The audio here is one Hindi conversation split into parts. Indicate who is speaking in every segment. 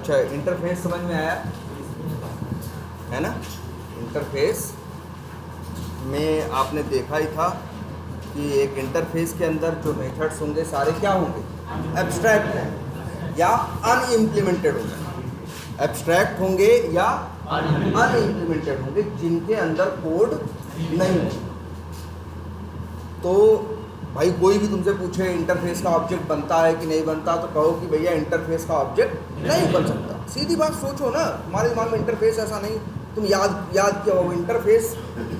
Speaker 1: अच्छा, इंटरफेस समझ में आया है ना। इंटरफेस में आपने देखा ही था कि एक इंटरफेस के अंदर जो मेथड्स होंगे सारे क्या होंगे, एब्स्ट्रैक्ट हैं या अनइम्प्लीमेंटेड होंगे। एब्स्ट्रैक्ट होंगे या अनइम्प्लीमेंटेड होंगे, जिनके अंदर कोड नहीं होगा। तो भाई कोई भी तुमसे पूछे इंटरफेस का ऑब्जेक्ट बनता है कि नहीं बनता, तो कहो कि भैया इंटरफेस का ऑब्जेक्ट नहीं बन सकता। सीधी बात सोचो ना, तुम्हारे दिमाग में इंटरफेस ऐसा नहीं, तुम याद किया हो इंटरफेस,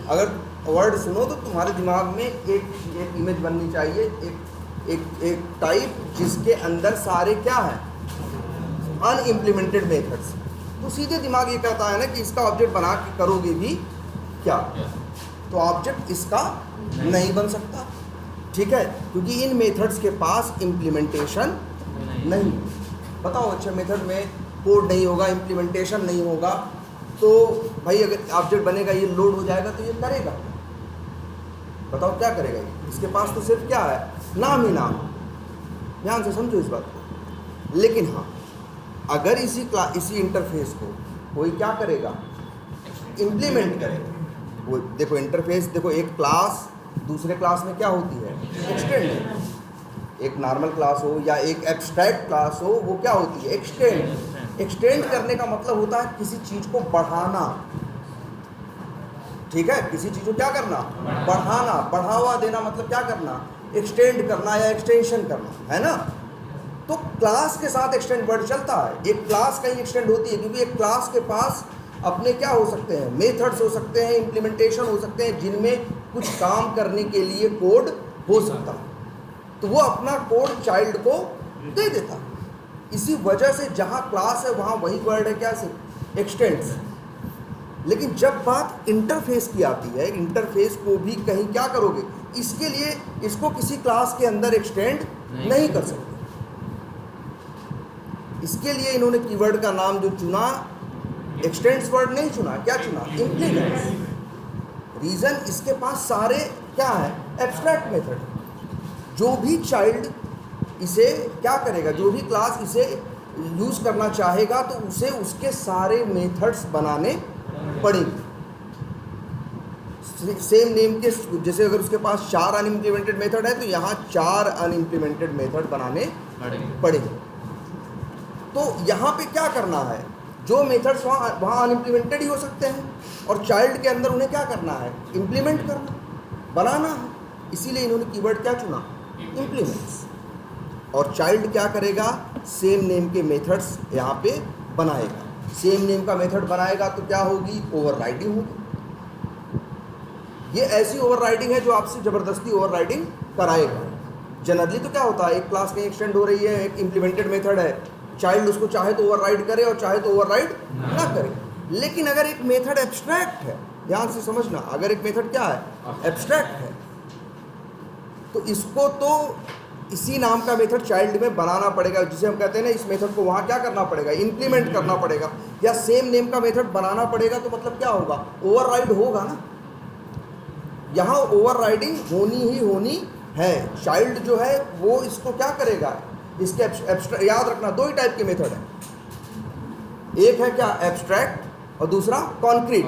Speaker 1: अगर वर्ड सुनो तो तुम्हारे दिमाग में एक इमेज बननी चाहिए, एक टाइप जिसके अंदर सारे क्या है, अनइम्प्लीमेंटेड मेथड्स। तो सीधे दिमाग ये कहता है ना कि इसका ऑब्जेक्ट बना के करोगे भी क्या, तो ऑब्जेक्ट इसका नहीं बन सकता, ठीक है, क्योंकि इन मेथड्स के पास इम्प्लीमेंटेशन नहीं। बताओ, अच्छा मेथड में कोड नहीं होगा, इम्प्लीमेंटेशन नहीं होगा, तो भाई अगर ऑब्जेक्ट बनेगा, ये लोड हो जाएगा तो ये करेगा, बताओ क्या करेगा ये? इसके पास तो सिर्फ क्या है, नाम ही नाम। ध्यान से समझो इस बात को। लेकिन हाँ, अगर इसी इंटरफेस को कोई क्या करेगा, इम्प्लीमेंट करेगा। वो देखो इंटरफेस, देखो एक क्लास दूसरे क्लास में क्या होती है, एक्सटेंड। एक नॉर्मल क्लास हो या एक एब्स्ट्रैक्ट क्लास हो, वो क्या होती है, एक्सटेंड। एक्सटेंड करने का मतलब होता है किसी चीज़ को बढ़ाना, ठीक है, किसी चीज़ को क्या करना, बढ़ाना, बढ़ावा देना, मतलब क्या करना, एक्सटेंड करना या एक्सटेंशन करना, है ना। तो क्लास के साथ एक्सटेंड वर्ड चलता है। एक क्लास कहीं एक्सटेंड होती है क्योंकि एक क्लास के पास अपने क्या हो सकते हैं, मेथड्स हो सकते हैं, इम्प्लीमेंटेशन हो सकते हैं, जिनमें कुछ काम करने के लिए कोड हो सकता है, तो वो अपना कोड चाइल्ड को दे देता है। इसी वजह से जहाँ क्लास है वहाँ वही वर्ड है क्या, से एक्सटेंड्स। लेकिन जब बात इंटरफेस की आती है, इंटरफेस को भी कहीं क्या करोगे, इसके लिए इसको किसी क्लास के अंदर एक्सटेंड नहीं कर सकते। इसके लिए इन्होंने कीवर्ड का नाम जो चुना, एक्सटेंड्स वर्ड नहीं चुना, क्या चुना, इम्प्लीमेंट्स। रीजन, इसके पास सारे क्या है, एब्स्ट्रैक्ट मेथड। जो भी चाइल्ड इसे क्या करेगा, जो भी क्लास इसे यूज़ करना चाहेगा, तो उसे उसके सारे मेथड्स बनाने पड़ेंगे। सेम नेम के, जैसे अगर उसके पास 4 अनइम्प्लीमेंटेड मेथड है, तो यहाँ 4 अनइम्प्लीमेंटेड मेथड बनाने पड़ेंगे। तो यहाँ पे क्या करना है, जो मेथड्स वहाँ अनइम्प्लीमेंटेड ही हो सकते हैं, और चाइल्ड के अंदर उन्हें क्या करना है, इम्प्लीमेंट करना, बनाना है। इसीलिए इन्होंने कीवर्ड क्या चुना, इम्प्लीमेंट्स। और चाइल्ड क्या करेगा, सेम नेम के मेथड्स यहाँ पे बनाएगा। सेम नेम का मेथड बनाएगा तो क्या होगी, ओवरराइडिंग होगी। ये ऐसी ओवरराइडिंग है जो आपसे ज़बरदस्ती ओवरराइडिंग कराएगा। जनरली तो क्या होता है, एक क्लास कहीं एक्सटेंड हो रही है, एक इम्प्लीमेंटेड मेथड है, चाइल्ड उसको चाहे तो ओवरराइड करे और चाहे तो ओवरराइड ना करे। लेकिन अगर एक मेथड एब्स्ट्रैक्ट है, ध्यान से समझना, अगर एक मेथड क्या है, एब्स्ट्रैक्ट है, तो इसको तो इसी नाम का मेथड चाइल्ड में बनाना पड़ेगा, जिसे हम कहते हैं ना, इस मेथड को वहाँ क्या करना पड़ेगा, इंप्लीमेंट करना पड़ेगा, या सेम नेम का मेथड बनाना पड़ेगा। तो मतलब क्या होगा, ओवरराइड होगा ना। यहाँ ओवरराइडिंग होनी ही होनी है। चाइल्ड जो है वो इसको क्या करेगा, इसके याद रखना 2 ही टाइप के मेथड हैं, एक है क्या, एब्स्ट्रैक्ट, और दूसरा कॉन्क्रीट।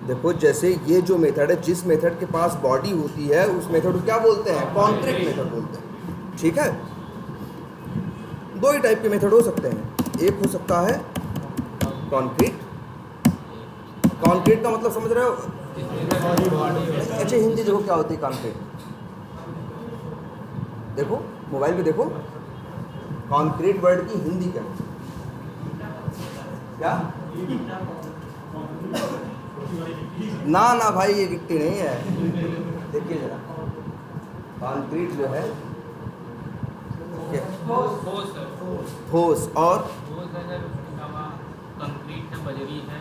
Speaker 1: देखो जैसे ये जो मेथड है, जिस मेथड के पास बॉडी होती है, उस मेथड को क्या बोलते हैं, कॉन्क्रीट मेथड बोलते हैं, ठीक है। 2 ही टाइप के मेथड हो सकते हैं, एक हो सकता है कॉन्क्रीट। कॉन्क्रीट का मतलब समझ रहे हो, अच्छा हिंदी देखो क्या होती है कॉन्क्रीट, देखो मोबाइल पे देखो, कॉन्क्रीट वर्ड की हिंदी क्या, ना भाई ये गिट्टी नहीं है, देखिए जरा, कॉन्क्रीट जो है ठोस, और
Speaker 2: कंक्रीट है, बजरी है,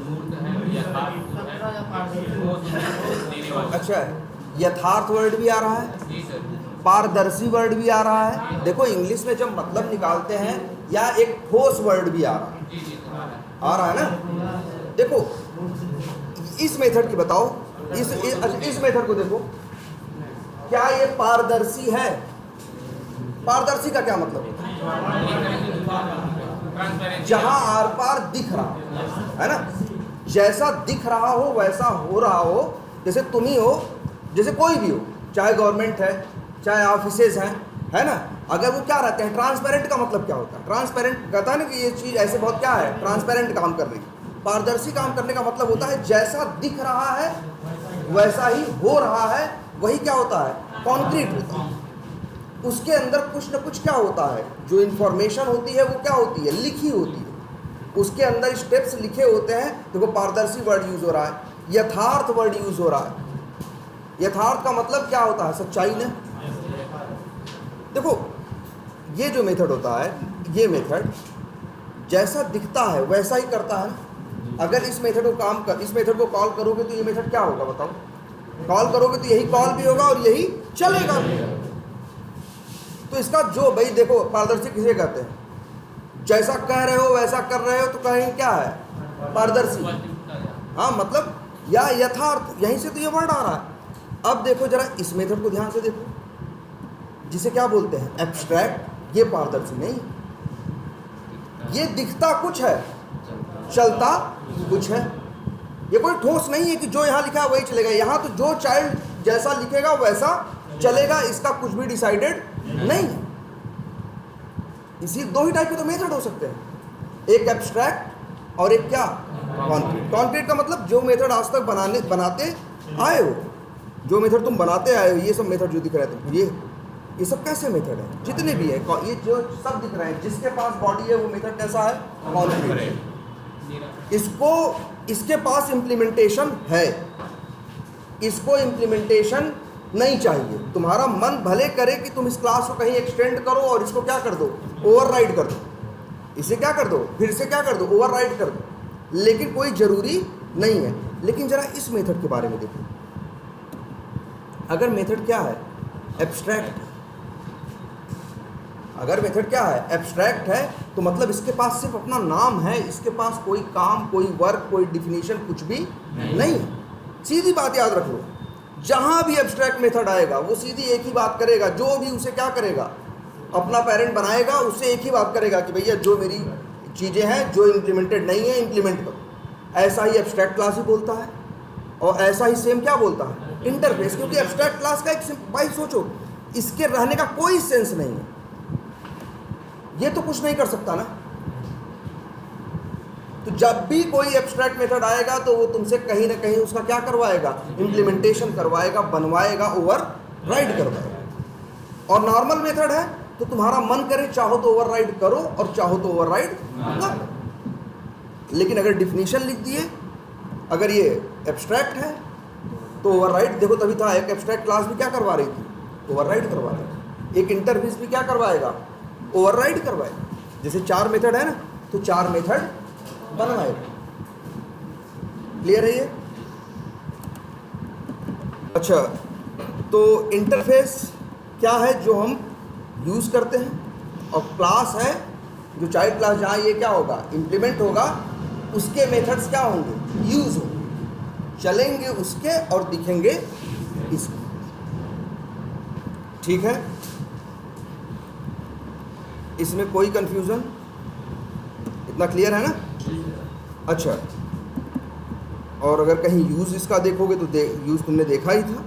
Speaker 2: मूर्त है, यथार्थ है।
Speaker 1: अच्छा, यथार्थ वर्ड भी आ रहा है,
Speaker 2: जी सर,
Speaker 1: पारदर्शी वर्ड भी आ रहा है। देखो इंग्लिश में जब मतलब निकालते हैं, या एक ठोस वर्ड भी आ रहा है,
Speaker 2: जी जी
Speaker 1: आ रहा है ना। देखो इस मेथड की बताओ, इस मेथड को देखो, क्या ये पारदर्शी है, पारदर्शी का क्या मतलब
Speaker 2: ट्रांसपेरेंसी
Speaker 1: जहां आर पार दिख रहा है ना, जैसा दिख रहा हो वैसा हो रहा हो, जैसे तुम ही हो, जैसे कोई भी हो, चाहे गवर्नमेंट है, चाहे ऑफिसेज हैं, है ना, अगर वो क्या रहते हैं, ट्रांसपेरेंट का मतलब क्या होता है, ट्रांसपेरेंट कहता है ना कि ये चीज़ ऐसे बहुत क्या है, ट्रांसपेरेंट काम कर रही है। पारदर्शी काम करने का मतलब होता है जैसा दिख रहा है वैसा ही हो रहा है, वही क्या होता है, कॉन्क्रीट होता है। उसके अंदर कुछ न कुछ क्या होता है, जो इन्फॉर्मेशन होती है वो क्या होती है, लिखी होती है, उसके अंदर स्टेप्स लिखे होते हैं। देखो पारदर्शी वर्ड यूज हो रहा है, यथार्थ वर्ड यूज हो रहा है। यथार्थ का मतलब क्या होता है, सच्चाई ने। देखो ये जो मेथड होता है, ये मेथड जैसा दिखता है वैसा ही करता है ना। अगर इस मेथड को कॉल करोगे तो ये मेथड क्या होगा बताओ, कॉल करोगे तो यही कॉल भी होगा और यही चलेगा भी। तो इसका जो भाई देखो पारदर्शी किसे कहते हैं, जैसा कह रहे हो वैसा कर रहे हो तो कहेंगे क्या है, पारदर्शी। हाँ मतलब या यथार्थ, यहीं से तो ये वर्ड आ रहा है। अब देखो जरा इस मेथड को ध्यान से देखो, जिसे क्या बोलते हैं, एब्स्ट्रैक्ट। ये पारदर्शी नहीं, ये दिखता कुछ है, चलता कुछ है। ये कोई ठोस नहीं है कि जो यहाँ लिखा है वही चलेगा। यहाँ तो जो चाइल्ड जैसा लिखेगा वैसा चलेगा, इसका कुछ भी डिसाइडेड नहीं है। इसी दो ही टाइप के तो मेथड हो सकते हैं, एक एब्स्ट्रैक्ट और एक क्या, कॉन्क्रीट। कॉन्क्रीट का मतलब जो मेथड आज तक बनाते आए हो, जो मेथड तुम बनाते आए हो, ये सब मेथड जो दिख रहे हैं तुमको, ये सब कैसे मेथड है, जितने भी है, ये जो सब दिख रहे हैं, जिसके पास बॉडी है वो मेथड कैसा है, कॉन्क्रीट। इसके पास इम्प्लीमेंटेशन है, इसको इम्प्लीमेंटेशन नहीं चाहिए। तुम्हारा मन भले करे कि तुम इस क्लास को कहीं एक्सटेंड करो और इसको क्या कर दो, ओवरराइड कर दो, इसे क्या कर दो, फिर से क्या कर दो, ओवरराइड कर दो, लेकिन कोई ज़रूरी नहीं है। लेकिन ज़रा इस मेथड के बारे में देखो, अगर मेथड क्या है, एब्स्ट्रैक्ट। अगर मेथड क्या है, एब्स्ट्रैक्ट है, तो मतलब इसके पास सिर्फ अपना नाम है, इसके पास कोई काम, कोई वर्क, कोई डिफिनीशन कुछ भी नहीं है। सीधी बात याद रख लो, जहाँ भी एब्स्ट्रैक्ट मेथड आएगा वो सीधी एक ही बात करेगा, जो भी उसे क्या करेगा, अपना पेरेंट बनाएगा, उससे एक ही बात करेगा कि भैया जो मेरी चीज़ें हैं जो इम्प्लीमेंटेड नहीं है इम्प्लीमेंट करो। ऐसा ही एब्स्ट्रैक्ट क्लास ही बोलता है, और ऐसा ही सेम क्या बोलता है, इंटरफेस। क्योंकि एब्स्ट्रैक्ट क्लास का एक भाई सोचो, इसके रहने का कोई सेंस नहीं है, ये तो कुछ नहीं कर सकता ना। तो जब भी कोई एब्स्ट्रैक्ट मेथड आएगा तो वो तुमसे कहीं ना कहीं उसका क्या करवाएगा, इम्प्लीमेंटेशन करवाएगा, बनवाएगा, ओवरराइड करवाएगा। और नॉर्मल मेथड है तो तुम्हारा मन करे चाहो तो ओवरराइड करो और चाहो तो ओवरराइड ना करो। लेकिन अगर डिफिनीशन लिख दिए, अगर ये एब्स्ट्रैक्ट है तो ओवरराइड, देखो तभी था, एक एब्स्ट्रैक्ट क्लास भी क्या करवा रही थी, ओवरराइड करवा रही थी। एक इंटरफेस भी क्या करवाएगा, ओवरराइड करवाएगा। जैसे 4 मेथड है ना, तो 4 मेथड बनवाएगा। क्लियर है ये? अच्छा, तो इंटरफेस क्या है जो हम यूज़ करते हैं, और क्लास है जो चाइल्ड क्लास, जहाँ ये क्या होगा, इम्प्लीमेंट होगा, उसके मेथड्स क्या होंगे, यूज़ होंगे, चलेंगे उसके और दिखेंगे इसके। ठीक है, इसमें कोई कंफ्यूजन, इतना क्लियर है ना? अच्छा, और अगर कहीं यूज़ इसका देखोगे तो यूज़ तुमने देखा ही था,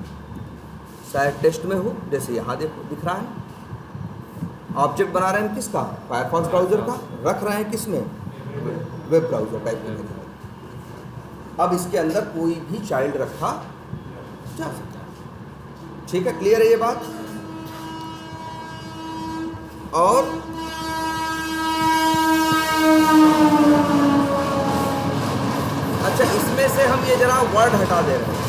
Speaker 1: शायद टेस्ट में हो। जैसे यहाँ देखो, दिख रहा है ऑब्जेक्ट बना रहे हैं किसका, फायरफॉक्स ब्राउज़र का, रख रहे हैं किसमें, वेब ब्राउज़र टाइप में। अब इसके अंदर कोई भी चाइल्ड रखा जा सकता है। ठीक है, क्लियर है ये बात? और अच्छा, इसमें से हम ये जरा वर्ड हटा दे रहे हैं।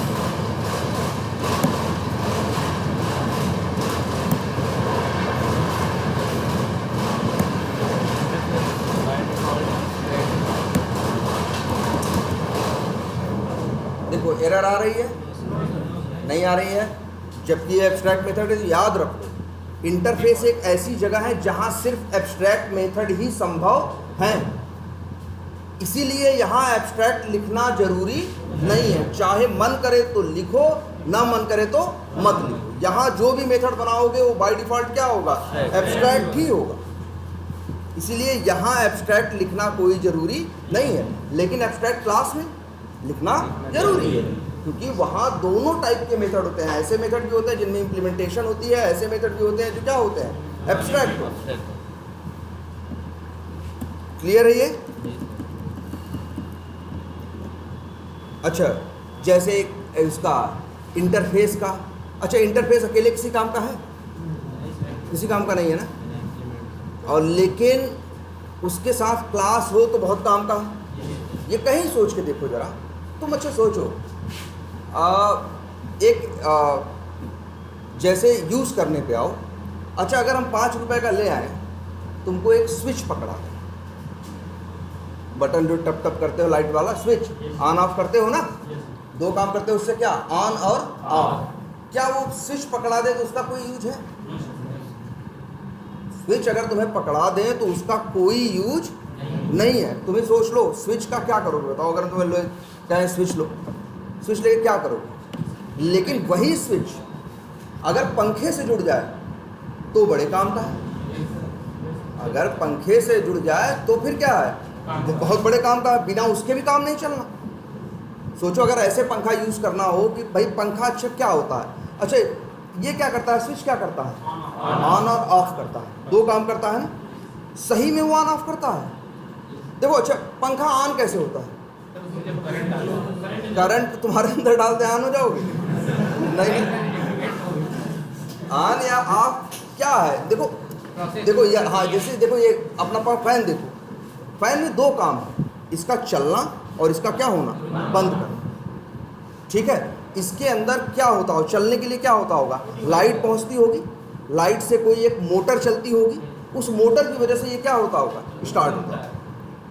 Speaker 1: देखो एरर आ रही है, नहीं आ रही है, जबकि ये एब्स्ट्रैक्ट मेथड है। याद रखो, इंटरफेस एक ऐसी जगह है जहां सिर्फ एब्स्ट्रैक्ट मेथड ही संभव है, इसीलिए यहाँ एब्स्ट्रैक्ट लिखना जरूरी नहीं है। चाहे मन करे तो लिखो, ना मन करे तो मत लिखो। यहाँ जो भी मेथड बनाओगे वो बाय डिफॉल्ट क्या होगा, एब्स्ट्रैक्ट ही होगा। इसीलिए यहाँ एब्स्ट्रैक्ट लिखना कोई ज़रूरी नहीं है, लेकिन एब्स्ट्रैक्ट क्लास में लिखना जरूरी है, क्योंकि वहाँ दोनों टाइप के मेथड होते हैं। ऐसे मेथड भी होते हैं जिनमें इम्प्लीमेंटेशन होती है, ऐसे मेथड भी होते हैं जो क्या होते हैं, एब्स्ट्रैक्ट। क्लियर है ये? अच्छा, जैसे इसका इंटरफेस का, अच्छा इंटरफेस अकेले किसी काम का है? किसी काम का नहीं है ना, और लेकिन उसके साथ क्लास हो तो बहुत काम का है। ये कहीं सोच के देखो जरा, तुम अच्छा सोचो, जैसे यूज़ करने पे आओ। अच्छा, अगर हम 5 रुपए का ले आए, तुमको एक स्विच पकड़ा है, बटन जो टप टप करते हो लाइट वाला स्विच, ऑन ऑफ करते हो ना, दो काम करते हो उससे, क्या ऑन और ऑफ। क्या वो स्विच पकड़ा दे तो उसका कोई यूज है? स्विच अगर तुम्हें पकड़ा दें तो उसका कोई यूज नहीं है। तुम्हें सोच लो स्विच का क्या करोगे, बताओ। अगर तुम्हें कहें स्विच लो, स्विच लेके क्या करोगे? लेकिन वही स्विच अगर पंखे से जुड़ जाए तो बड़े काम का है। अगर पंखे से जुड़ जाए तो फिर क्या है, वो बहुत बड़े काम का है, बिना उसके भी काम नहीं चलना। सोचो अगर ऐसे पंखा यूज़ करना हो कि भाई पंखा अच्छा क्या होता है, अच्छा ये क्या करता है, स्विच क्या करता है, ऑन और ऑफ करता है, दो काम करता है ना। सही में वो ऑन ऑफ करता है। देखो अच्छा, पंखा ऑन कैसे होता है? करंट तुम्हारे अंदर डालते ऑन हो जाओगे? नहीं, ऑन या ऑफ क्या है, देखो देखो ये, हाँ जैसे देखो ये अपना फैन देखो, फैन में दो काम है, इसका चलना और इसका क्या होना, बंद करना। ठीक है, इसके अंदर क्या होता हो, चलने के लिए क्या होता होगा, लाइट पहुंचती होगी, लाइट से कोई एक मोटर चलती होगी, उस मोटर की वजह से ये क्या होता होगा, स्टार्ट होता है।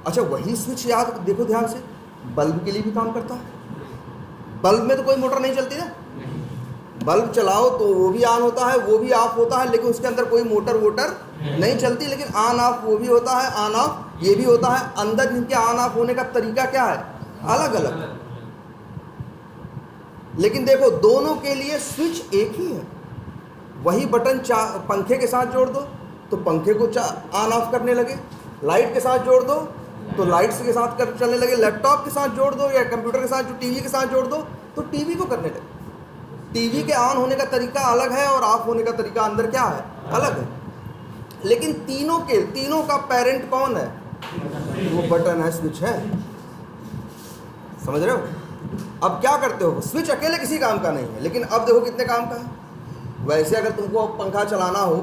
Speaker 1: अच्छा वही स्विच याद देखो ध्यान से, बल्ब के लिए भी काम करता है। बल्ब में तो कोई मोटर नहीं चलती ना, बल्ब चलाओ तो वो भी ऑन होता है, वो भी ऑफ होता है, लेकिन उसके अंदर कोई मोटर वोटर नहीं चलती। लेकिन ऑन ऑफ वो भी होता है, ऑन ऑफ ये भी होता है। अंदर जिनके ऑन ऑफ होने का तरीका क्या है, अलग अलग। लेकिन देखो दोनों के लिए स्विच एक ही है। वही बटन पंखे के साथ जोड़ दो तो पंखे को ऑन ऑफ करने लगे, लाइट के साथ जोड़ दो तो लाइट्स के साथ चलने लगे, लैपटॉप के साथ जोड़ दो या कंप्यूटर के साथ, जो टीवी के साथ जोड़ दो तो टीवी को करने लगे। टीवी के ऑन होने का तरीका अलग है और ऑफ होने का तरीका अंदर क्या है, अलग है। लेकिन तीनों का पेरेंट कौन है, वो बटन है, स्विच है। समझ रहे हो? अब क्या करते हो, स्विच अकेले किसी काम का नहीं है, लेकिन अब देखो कितने काम का है। वैसे अगर तुमको पंखा चलाना हो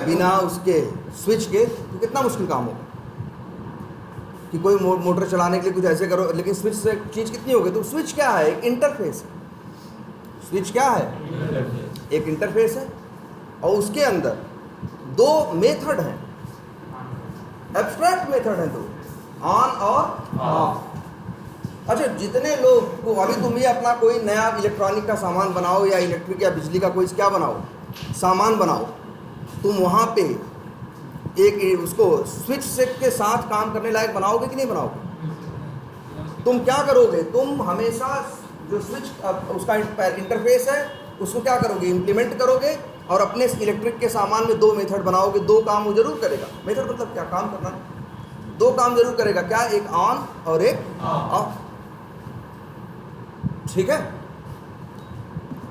Speaker 1: बिना उसके स्विच के तो कितना मुश्किल काम होगा कि कोई मोटर चलाने के लिए कुछ ऐसे करो, लेकिन स्विच से चीज़ कितनी होगी। तो स्विच क्या है, एक इंटरफेस है। स्विच क्या है, एक इंटरफेस है, और उसके अंदर दो मेथड हैं, एब्स्ट्रैक्ट मेथड हैं दो, ऑन और ऑफ। अच्छा जितने लोग को अभी तुम ये अपना कोई नया इलेक्ट्रॉनिक का सामान बनाओ या इलेक्ट्रिक या बिजली का कोई क्या बनाओ, सामान बनाओ, तुम वहाँ पे एक उसको स्विच से के साथ काम करने लायक बनाओगे कि नहीं बनाओगे? तुम क्या करोगे, तुम हमेशा जो स्विच उसका इंटरफेस है उसको क्या करोगे, इम्प्लीमेंट करोगे और अपने इलेक्ट्रिक के सामान में दो मेथड बनाओगे। दो काम वो जरूर करेगा, मेथड मतलब क्या, काम करना, दो काम जरूर करेगा, क्या, एक ऑन और एक ऑफ। ठीक है,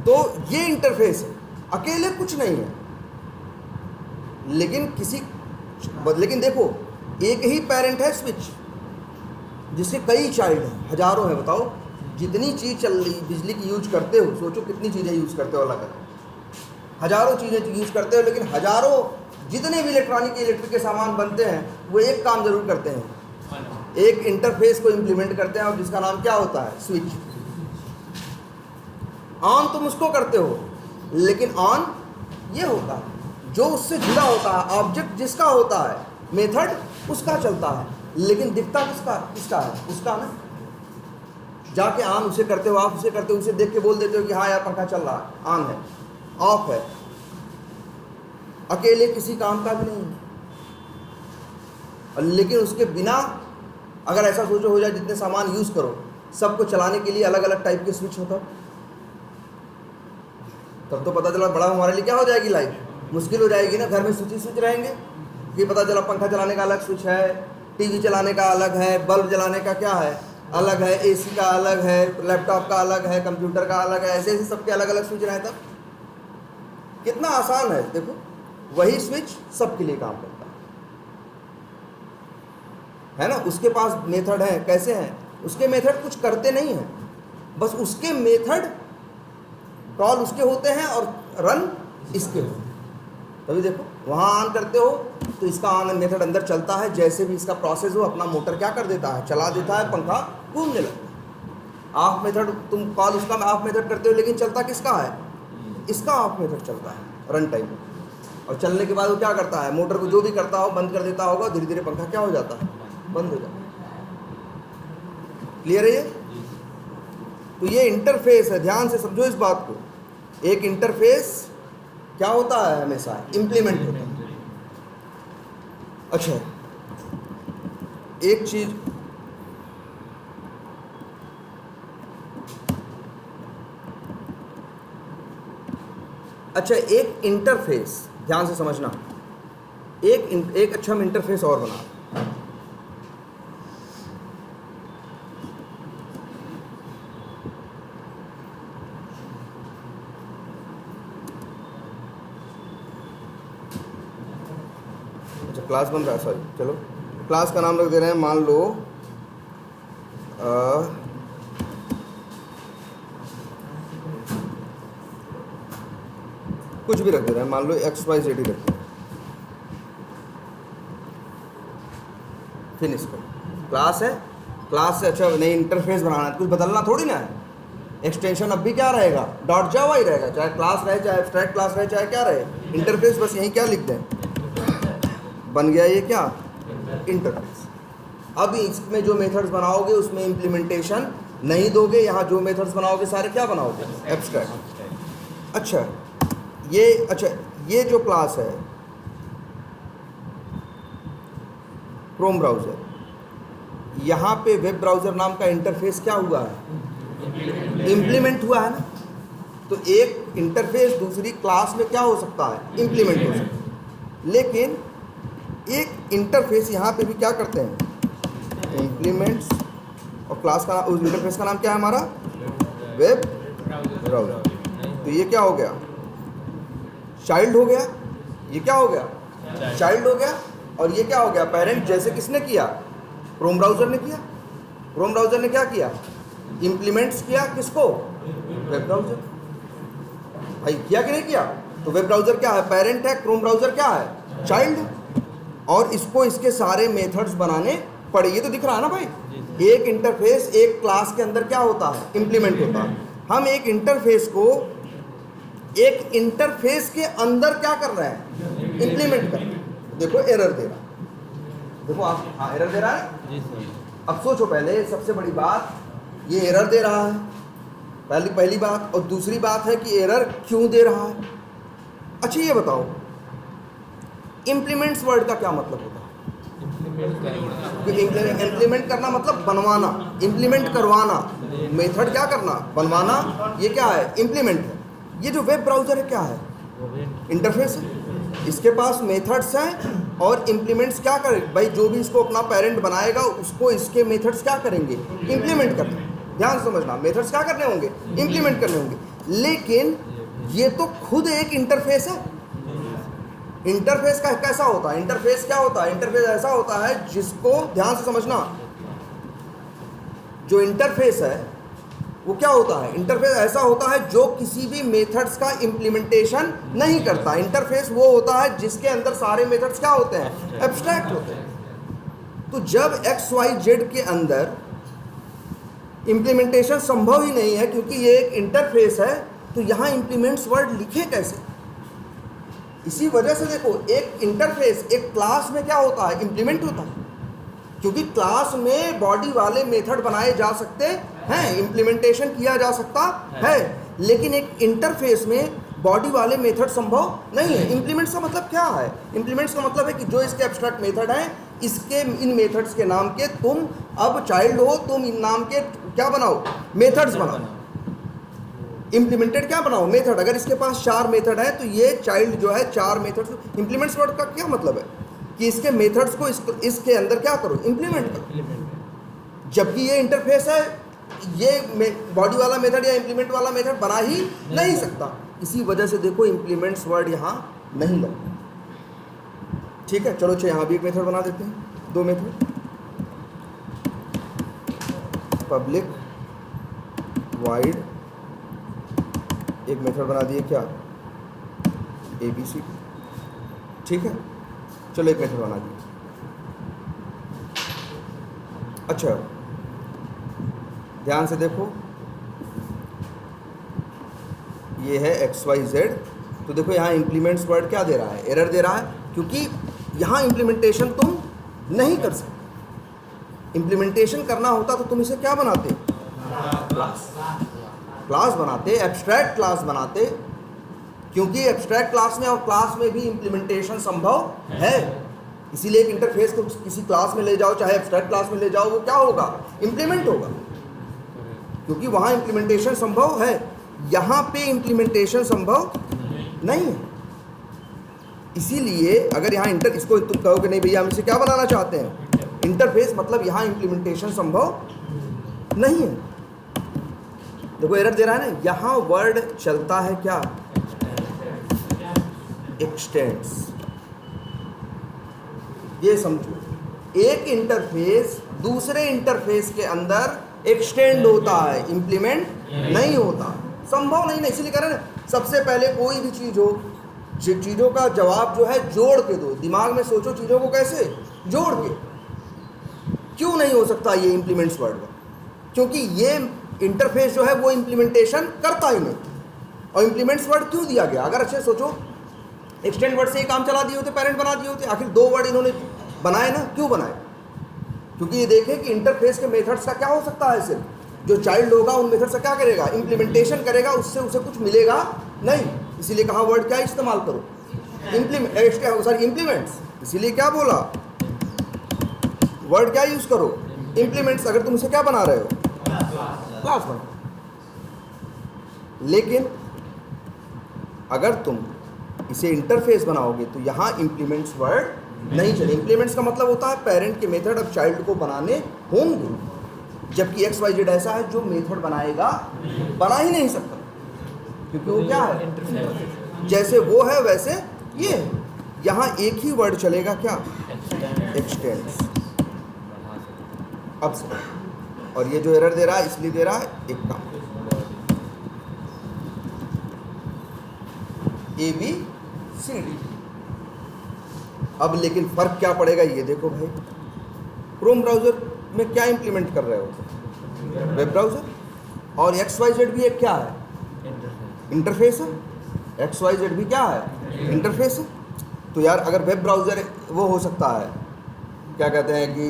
Speaker 1: तो ये इंटरफेस है, अकेले कुछ नहीं है। लेकिन देखो एक ही पेरेंट है स्विच, जिसके कई चाइल्ड हैं, हजारों हैं। बताओ जितनी चीज़ चल रही बिजली की यूज करते हो, सोचो कितनी चीज़ें यूज़ करते हो, अलग अलग हजारों चीज़ें यूज़ करते हो। लेकिन हजारों जितने भी इलेक्ट्रिक के सामान बनते हैं वो एक काम जरूर करते हैं, एक इंटरफेस को इम्प्लीमेंट करते हैं, और जिसका नाम क्या होता है, स्विच। ऑन तुम उसको करते हो, लेकिन ऑन ये होता है जो उससे जुड़ा होता है, ऑब्जेक्ट जिसका होता है, मेथड उसका चलता है, लेकिन दिखता किसका है, उसका ना। जाके ऑन उसे करते हो, आप उसे करते हो, उसे देख के बोल देते हो कि हाँ यार पंखा चल रहा है, ऑन है, ऑफ है। अकेले किसी काम का भी नहीं है। लेकिन उसके बिना अगर ऐसा सोचो हो जाए, जितने सामान यूज़ करो सबको चलाने के लिए अलग अलग टाइप के स्विच होता, तब तो पता चला बड़ा हमारे लिए क्या हो जाएगी, लाइफ मुश्किल हो जाएगी ना। घर में स्विच रहेंगे कि पता चला पंखा चलाने का अलग स्विच है, टीवी चलाने का अलग है, बल्ब जलाने का क्या है अलग है, एसी का अलग है, लैपटॉप का अलग है, कंप्यूटर का अलग है, ऐसे ऐसे सबके अलग अलग स्विच रहता। कितना आसान है, देखो वही स्विच सबके लिए काम करता है ना। उसके पास मेथड है, कैसे हैं उसके मेथड, कुछ करते नहीं हैं, बस उसके मेथड कॉल उसके होते हैं और रन इसके होते हैं। तभी देखो वहाँ ऑन करते हो तो इसका ऑन मेथड अंदर चलता है, जैसे भी इसका प्रोसेस हो अपना मोटर क्या कर देता है, चला देता है, पंखा घूमने लगता है। ऑफ मेथड तुम कॉल उसका ऑफ मेथड करते हो, लेकिन चलता किसका है, इसका ऑफ मेथड चलता है रन टाइम। और चलने के बाद वो क्या करता है, मोटर को जो भी करता हो बंद कर देता होगा, धीरे धीरे पंखा क्या हो जाता है, बंद हो जाता है। क्लियर है ये? तो ये इंटरफेस है, ध्यान से समझो इस बात को। एक इंटरफेस क्या होता है, हमेशा इंप्लीमेंट होता है। अच्छा एक चीज एक इंटरफेस ध्यान से समझना, एक अच्छा हम इंटरफेस और बना। अच्छा क्लास बन रहा है, सॉरी, चलो क्लास का नाम रख दे रहे हैं, मान लो कुछ भी रख दे रहे हैं, मान लो XYZ ही रखते हैं, फिनिश करो। क्लास है, क्लास से अच्छा नहीं इंटरफेस बनाना है, कुछ बदलना थोड़ी ना है। एक्सटेंशन अब भी क्या रहेगा, डॉट जावा ही रहेगा, चाहे क्लास रहे, चाहे एब्स्ट्रैक्ट क्लास रहे, चाहे क्या रहे, इंटरफेस बस यहीं क्या लिख दें, बन गया ये क्या, इंटरफेस। अब इसमें जो मेथड्स बनाओगे उसमें इम्प्लीमेंटेशन नहीं दोगे, यहाँ जो मेथड्स बनाओगे सारे क्या बनाओगे, एब्स्ट्रैक्ट। अच्छा ये जो क्लास है क्रोम ब्राउज़र, यहाँ पे वेब ब्राउज़र नाम का इंटरफेस क्या हुआ है, इम्प्लीमेंट हुआ है ना। तो एक इंटरफेस दूसरी क्लास में क्या हो सकता है, इम्प्लीमेंट हो सकता है। लेकिन एक इंटरफेस यहाँ पे भी क्या करते हैं, इम्प्लीमेंट्स, और क्लास का उस इंटरफेस का नाम क्या है हमारा, वेब ब्राउज़र। तो ये क्या हो गया, चाइल्ड हो गया, ये क्या हो गया, चाइल्ड हो गया, और ये क्या हो गया, पेरेंट। जैसे किसने किया, क्रोम ब्राउज़र ने किया। क्रोम ब्राउज़र ने क्या किया, इम्प्लीमेंट्स किया, किसको, वेब ब्राउज़र। भाई किया कि नहीं किया। तो वेब ब्राउज़र क्या है, पेरेंट है, क्रोम ब्राउज़र क्या है, चाइल्ड है, और इसको इसके सारे मेथड्स बनाने पड़े। ये तो दिख रहा है ना भाई, एक इंटरफेस एक क्लास के अंदर क्या होता है, इम्प्लीमेंट होता है। हम एक इंटरफेस को एक इंटरफेस के अंदर क्या कर रहे हैं, इम्प्लीमेंट कर रहे हैं। देखो एरर दे रहा है, देखो आप, हाँ एरर दे रहा है। अब सोचो पहले, सबसे बड़ी बात ये एरर दे रहा है, पहली बात, और दूसरी बात है कि एरर क्यों दे रहा है। अच्छा ये बताओ, इम्प्लीमेंट्स वर्ड का क्या मतलब होता है, इम्प्लीमेंट करना मतलब बनवाना, इम्प्लीमेंट करवाना, मेथड क्या करना, बनवाना, ये क्या है, इम्प्लीमेंट है। ये जो वेब ब्राउज़र है क्या है, इंटरफेस है, इसके पास मेथड्स हैं, और इम्प्लीमेंट्स क्या करें भाई, जो भी इसको अपना पेरेंट बनाएगा उसको इसके मेथड्स क्या करेंगे, इम्प्लीमेंट करना। ध्यान समझना, मेथड्स क्या करने होंगे, इम्प्लीमेंट करने होंगे। लेकिन ये तो खुद एक इंटरफेस है। इंटरफेस का कैसा होता है, इंटरफेस क्या होता है, इंटरफेस ऐसा होता है जिसको, ध्यान से समझना, जो इंटरफेस है वो क्या होता है, इंटरफेस ऐसा होता है जो किसी भी मेथड्स का इम्प्लीमेंटेशन नहीं करता। इंटरफेस वो होता है जिसके अंदर सारे मेथड्स क्या होते हैं, एब्स्ट्रैक्ट होते हैं। तो जब XYZ के अंदर इम्प्लीमेंटेशन संभव ही नहीं है, क्योंकि ये एक इंटरफेस है, तो यहाँ इम्प्लीमेंट्स वर्ड लिखे कैसे। इसी वजह से देखो, एक इंटरफेस एक क्लास में क्या होता है, इम्प्लीमेंट होता है, क्योंकि क्लास में बॉडी वाले मेथड बनाए जा सकते हैं, इम्प्लीमेंटेशन किया जा सकता है। लेकिन एक इंटरफेस में बॉडी वाले मेथड संभव नहीं है। इम्प्लीमेंट्स का मतलब क्या है, इम्प्लीमेंट्स का मतलब है कि जो इसके एब्स्ट्रैक्ट मेथड हैं, इसके इन मेथड्स के नाम के तुम अब चाइल्ड हो, तुम इन नाम के क्या बनाओ, मेथड्स बनाओ, इम्प्लीमेंटेड क्या बनाओ, मेथड। अगर इसके पास 4 मेथड है तो ये चाइल्ड जो है 4 मेथड। इम्प्लीमेंट्स वर्ड का क्या मतलब है कि इसके मेथड्स को इसके अंदर क्या करो, इम्प्लीमेंट करो। जबकि ये इंटरफेस है, ये बॉडी वाला मेथड या इम्प्लीमेंट वाला मेथड बना ही नहीं सकता। इसी वजह से देखो इम्प्लीमेंट्स वर्ड यहाँ नहीं लगता। ठीक है, चलो अच्छा यहाँ भी एक मेथड बना देते हैं, 2 मेथड। पब्लिक वाइड एक मेथड बना दिए क्या, ABC। ठीक है, चलो एक मेथड बना दिए। अच्छा ध्यान से देखो, ये है XYZ। तो देखो यहाँ इम्प्लीमेंट्स वर्ड क्या दे रहा है, एरर दे रहा है, क्योंकि यहाँ इम्प्लीमेंटेशन तुम नहीं कर सकते। इम्प्लीमेंटेशन करना होता तो तुम इसे क्या बनाते, क्लास बनाते, एब्स्ट्रैक्ट क्लास बनाते, क्योंकि एब्स्ट्रैक्ट क्लास में और क्लास में भी इम्प्लीमेंटेशन संभव है। इसीलिए एक इंटरफेस को किसी क्लास में ले जाओ, चाहे एब्स्ट्रैक्ट क्लास में ले जाओ, वो क्या होगा, इम्प्लीमेंट होगा, क्योंकि वहाँ इम्प्लीमेंटेशन संभव है। यहाँ पे इम्प्लीमेंटेशन संभव नहीं है। इसीलिए अगर यहाँ इसको तुम कहोगे नहीं भैया हम इसे क्या बनाना चाहते हैं, इंटरफेस, मतलब यहाँ इम्प्लीमेंटेशन संभव नहीं है। देखो एरर दे रहा है ना, यहाँ वर्ड चलता है क्या, एक्सटेंड्स। ये समझो, एक इंटरफेस दूसरे इंटरफेस के अंदर एक्सटेंड होता है, इंप्लीमेंट नहीं होता, संभव नहीं ना। इसीलिए कह रहे हैं ना, सबसे पहले कोई भी चीज़ हो, चीज़ों का जवाब जो है जोड़ के दो। दिमाग में सोचो चीज़ों को कैसे जोड़ के। क्यों नहीं हो सकता ये इम्प्लीमेंट्स वर्ड का, क्योंकि ये इंटरफेस जो है वो इम्प्लीमेंटेशन करता ही नहीं। और इम्प्लीमेंट्स वर्ड क्यों दिया गया, अगर अच्छे सोचो, एक्सटेंड वर्ड से ही काम चला दिए होते, पेरेंट बना दिए होते। आखिर 2 वर्ड इन्होंने बनाए ना, क्यों बनाए, क्योंकि ये देखें कि इंटरफेस के मेथड्स का क्या हो सकता है, सिर्फ जो चाइल्ड होगा उन मेथड से क्या करेगा, इम्प्लीमेंटेशन करेगा, उससे उसे कुछ मिलेगा नहीं। इसीलिए कहा वर्ड क्या इस्तेमाल करो, इम्प्लीमेंट्स। इसीलिए क्या बोला, वर्ड क्या यूज करो, इम्प्लीमेंट्स। अगर तुम इसे क्या बना रहे हो, क्लास बना। लेकिन अगर तुम इसे इंटरफेस बनाओगे तो यहाँ इम्प्लीमेंट्स वर्ड नहीं चले। इम्प्लीमेंट्स का मतलब होता है पेरेंट के मेथड अब चाइल्ड को बनाने होंगे, जबकि XYZ ऐसा है जो मेथड बनाएगा, बना ही नहीं सकता, क्योंकि वो क्या है, जैसे वो है वैसे ये है। यहाँ एक ही वर्ड चलेगा क्या, एक्सटेंड्स। अब से और ये जो एरर दे रहा है इसलिए दे रहा है, एक काम ABCD। अब लेकिन फर्क क्या पड़ेगा ये देखो भाई, क्रोम ब्राउजर में क्या इंप्लीमेंट कर रहे हो, वेब ब्राउजर, और XYZ भी एक क्या है, इंटरफेस है। XYZ भी क्या है, इंटरफेस है। तो यार अगर वेब ब्राउजर वो हो सकता है, क्या कहते हैं कि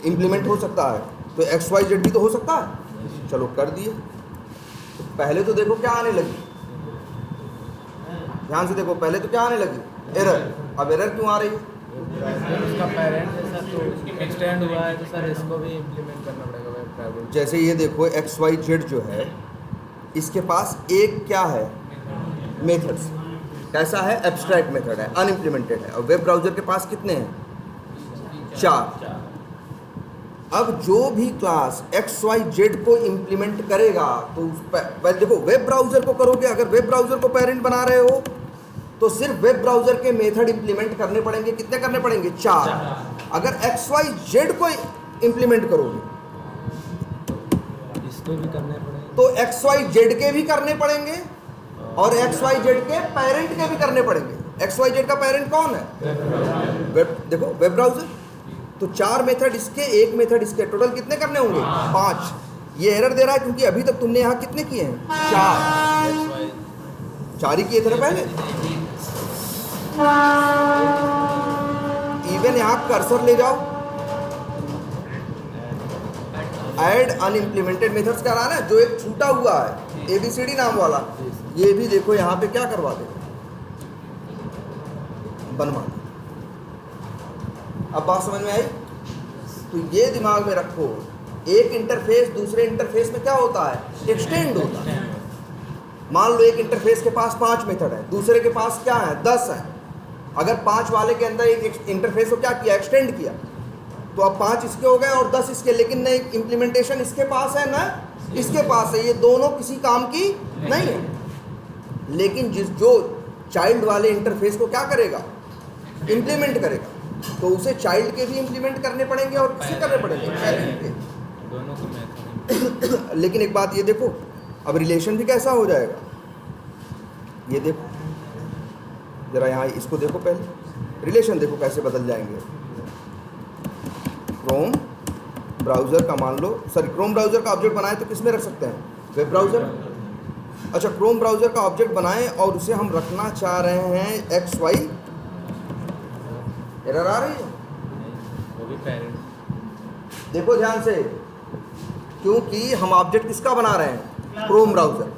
Speaker 1: इंप्लीमेंट हो सकता है, तो XYZ भी तो हो सकता है। चलो कर दिए। तो पहले तो देखो क्या आने लगी, ध्यान से देखो, पहले तो क्या आने लगी, एरर। अब एरर क्यों आ रही है,
Speaker 3: उसका पेरेंट जैसा तो एक्सटेंड हुआ है, तो सर इसको भी इम्प्लीमेंट करना पड़ेगा वेब ब्राउज़र।
Speaker 1: जैसे ये देखो XYZ जो है, इसके पास एक क्या है, मेथड्स। कैसा है, एब्स्ट्रैक्ट मेथड है, अनइम्प्लीमेंटेड है। और वेब ब्राउजर के पास कितने हैं, 4। अब जो भी क्लास XYZ को इम्प्लीमेंट करेगा तो उस पर देखो, वेब ब्राउजर को करोगे, अगर वेब ब्राउजर को पेरेंट बना रहे हो तो सिर्फ वेब ब्राउजर के मेथड इंप्लीमेंट करने पड़ेंगे। कितने करने पड़ेंगे, 4। अगर XYZ को इंप्लीमेंट करोगे
Speaker 3: इसको भी करने पड़ेंगे,
Speaker 1: तो XYZ के भी करने पड़ेंगे और XYZ के पेरेंट के भी करने पड़ेंगे। XYZ का पेरेंट कौन है, वेब, देखो वेब ब्राउजर। तो 4 मेथड इसके, 1 मेथड इसके, टोटल कितने करने होंगे, 5। ये एरर दे रहा है क्योंकि अभी तक तुमने यहाँ कितने किए हैं, 4 ही किए थे ना पहले। इवन यहाँ कर्सर ले जाओ, ऐड अनइम्प्लीमेंटेड मेथड्स का रहा है, जो एक छूटा हुआ है ABCD नाम वाला, ये भी देखो यहाँ पे क्या करवा दे, बनवा दे। अब बात समझ में आई। तो ये दिमाग में रखो, एक इंटरफेस दूसरे इंटरफेस में क्या होता है, एक्सटेंड होता है। मान लो एक इंटरफेस के पास 5 मेथड है, दूसरे के पास क्या है, 10 है। अगर 5 वाले के अंदर एक इंटरफेस को क्या किया, एक्सटेंड किया, तो अब 5 इसके हो गए और 10 इसके, लेकिन न इम्प्लीमेंटेशन इसके पास है ना इसके पास है, ये दोनों किसी काम की नहीं है। लेकिन जो चाइल्ड वाले इंटरफेस को क्या करेगा, इम्प्लीमेंट करेगा, तो उसे चाइल्ड के भी इम्प्लीमेंट करने पड़ेंगे और किसे करने पड़ेंगे, पेरेंट के।
Speaker 3: दोनों को मैथ
Speaker 1: लेकिन एक बात ये देखो, अब रिलेशन भी कैसा हो जाएगा, ये देखो जरा यहाँ इसको देखो, पहले रिलेशन देखो कैसे बदल जाएंगे। क्रोम ब्राउज़र का मान लो, सॉरी क्रोम ब्राउज़र का ऑब्जेक्ट बनाए तो किस में रख सकते हैं, वेब ब्राउज़र। अच्छा, क्रोम ब्राउज़र का ऑब्जेक्ट बनाएं और उसे हम रखना चाह रहे हैं XY, एरर आ रही है,
Speaker 3: वो भी पेरेंट।
Speaker 1: देखो ध्यान से, क्योंकि हम ऑब्जेक्ट किसका बना रहे हैं, क्रोम ब्राउज़र।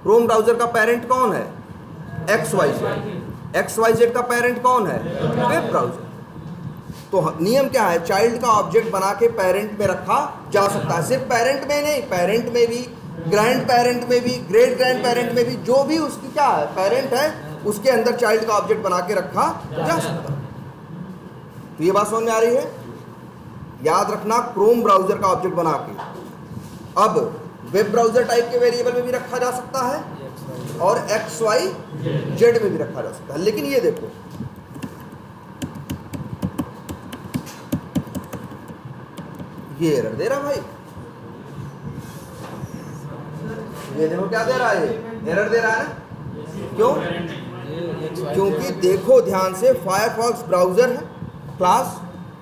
Speaker 1: क्रोम ब्राउज़र का पेरेंट कौन है, XYZ। XYZ का पेरेंट कौन है, वेब ब्राउज़र। तो नियम क्या है, चाइल्ड का ऑब्जेक्ट बना के पेरेंट में रखा जा सकता है। सिर्फ पेरेंट में नहीं, पेरेंट में भी, ग्रैंड पेरेंट में भी, ग्रेट ग्रैंड पेरेंट में भी, जो भी उसकी क्या है पेरेंट है, उसके अंदर चाइल्ड का ऑब्जेक्ट बना के रखा जा सकता है। तो ये बात समझ में आ रही है। याद रखना, क्रोम ब्राउज़र का ऑब्जेक्ट बना के अब वेब ब्राउज़र टाइप के वेरिएबल में भी रखा जा सकता है और XYZ में भी रखा जा सकता है। लेकिन ये देखो, ये एरर दे रहा भाई, ये देखो क्या दे रहा है, ये एरर दे रहा है ना। क्यों? क्योंकि देखो ध्यान से, फायरफॉक्स ब्राउज़र है क्लास,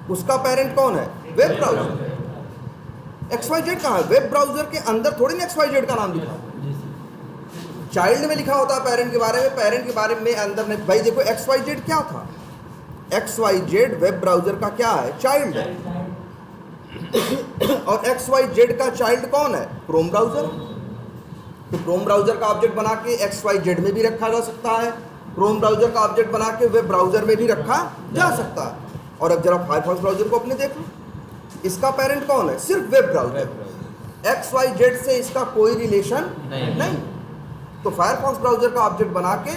Speaker 1: उसका पेरेंट कौन है, वेब ब्राउज़र। XYZ कहाँ है, वेब ब्राउज़र के अंदर थोड़ी ना XYZ का नाम लिखा है, चाइल्ड में लिखा होता है पेरेंट के बारे में, पेरेंट के बारे में अंदर में। भाई देखो XYZ क्या था, XYZ वेब ब्राउज़र का क्या है, चाइल्ड है। और XYZ का चाइल्ड कौन है, क्रोम ब्राउज़र। तो क्रोम ब्राउज़र का ऑब्जेक्ट बना के XYZ में भी रखा जा सकता है, क्रोम ब्राउज़र का ऑब्जेक्ट बना के वेब ब्राउज़र में भी रखा जा सकता है। और अब जरा फायरफॉक्स ब्राउज़र को अपने देख लो, इसका पेरेंट कौन है, सिर्फ वेब ब्राउज़र। XYZ से इसका कोई रिलेशन नहीं। तो फायरफॉक्स ब्राउज़र का ऑब्जेक्ट बना के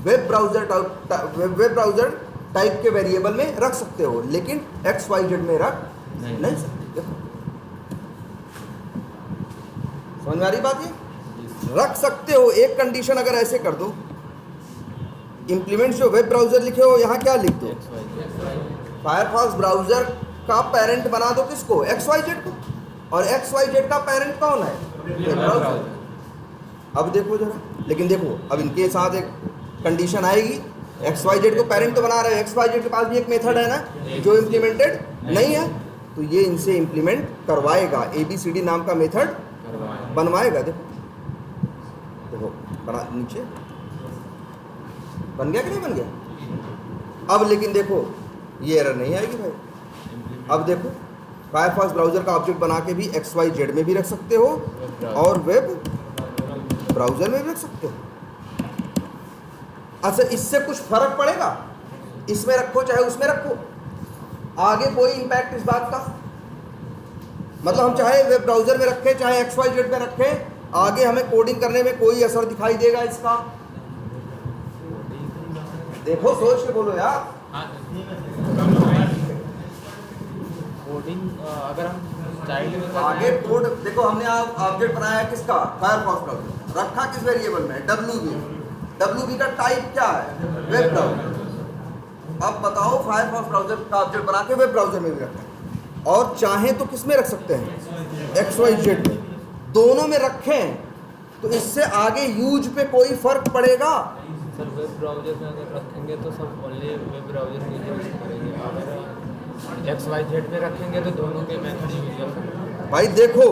Speaker 1: वेब ब्राउज़र टाइप के वेरिएबल में रख सकते हो, लेकिन XYZ में रख नहीं सकते। समझ में आ रही बात, ये रख सकते हो। एक कंडीशन अगर ऐसे कर दो, इंप्लीमेंट जो वेब ब्राउज़र लिखे हो यहाँ क्या लिख दो, फायरफॉक्स ब्राउज़र का पेरेंट बना दो किसको, XYZ को, और XYZ का पेरेंट कौन है, वेब ब्राउज़र। अब देखो जरा, लेकिन देखो अब इनके साथ एक कंडीशन आएगी, XYZ को पेरेंट तो बना रहे हो, XYZ के पास भी एक मेथड है ना जो इम्प्लीमेंटेड नहीं है, तो ये इनसे इम्प्लीमेंट करवाएगा, ABCD नाम का मेथड बनवाएगा। देखो बना, नीचे बन गया कि नहीं बन गया। अब लेकिन देखो ये एरर नहीं आएगी भाई। अब देखो, फायरफॉक्स ब्राउज़र का ऑब्जेक्ट बना के भी XYZ में भी रख सकते हो और वेब ब्राउज़र में भी रख सकते हो। अच्छा, इससे कुछ फर्क पड़ेगा, इसमें रखो चाहे उसमें रखो, आगे कोई इंपैक्ट इस बात का, मतलब हम चाहे वेब ब्राउज़र में रखें चाहे XYZ में रखें, आगे हमें कोडिंग करने में कोई असर दिखाई देगा इसका? देखो सोच के बोलो यार।
Speaker 3: कोडिंग अगर हम चाइल्ड में
Speaker 1: आगे कोड देखो, हमने ऑब्जेक्ट बनाया किसका, फायरफॉक्स ब्राउज़र, रखा किस वेरिएबल में, WB का टाइप क्या है, वेब ब्राउज़र। अब बताओ, फायरफॉक्स ब्राउज़र का ऑब्जेक्ट बना के वेब ब्राउज़र में भी रखा है, और चाहे तो किस में रख सकते हैं, XYZ में, दोनों में रखें, तो इससे आगे यूज पे कोई फर्क पड़ेगा?
Speaker 3: सर वेब ब्राउज़र में अगर रखेंगे तो सब ओनली वेब ब्राउज़र की यूज़ करेंगे, अगर XYZ में रखेंगे तो दोनों के मेथड यूज कर सकते।
Speaker 1: भाई देखो,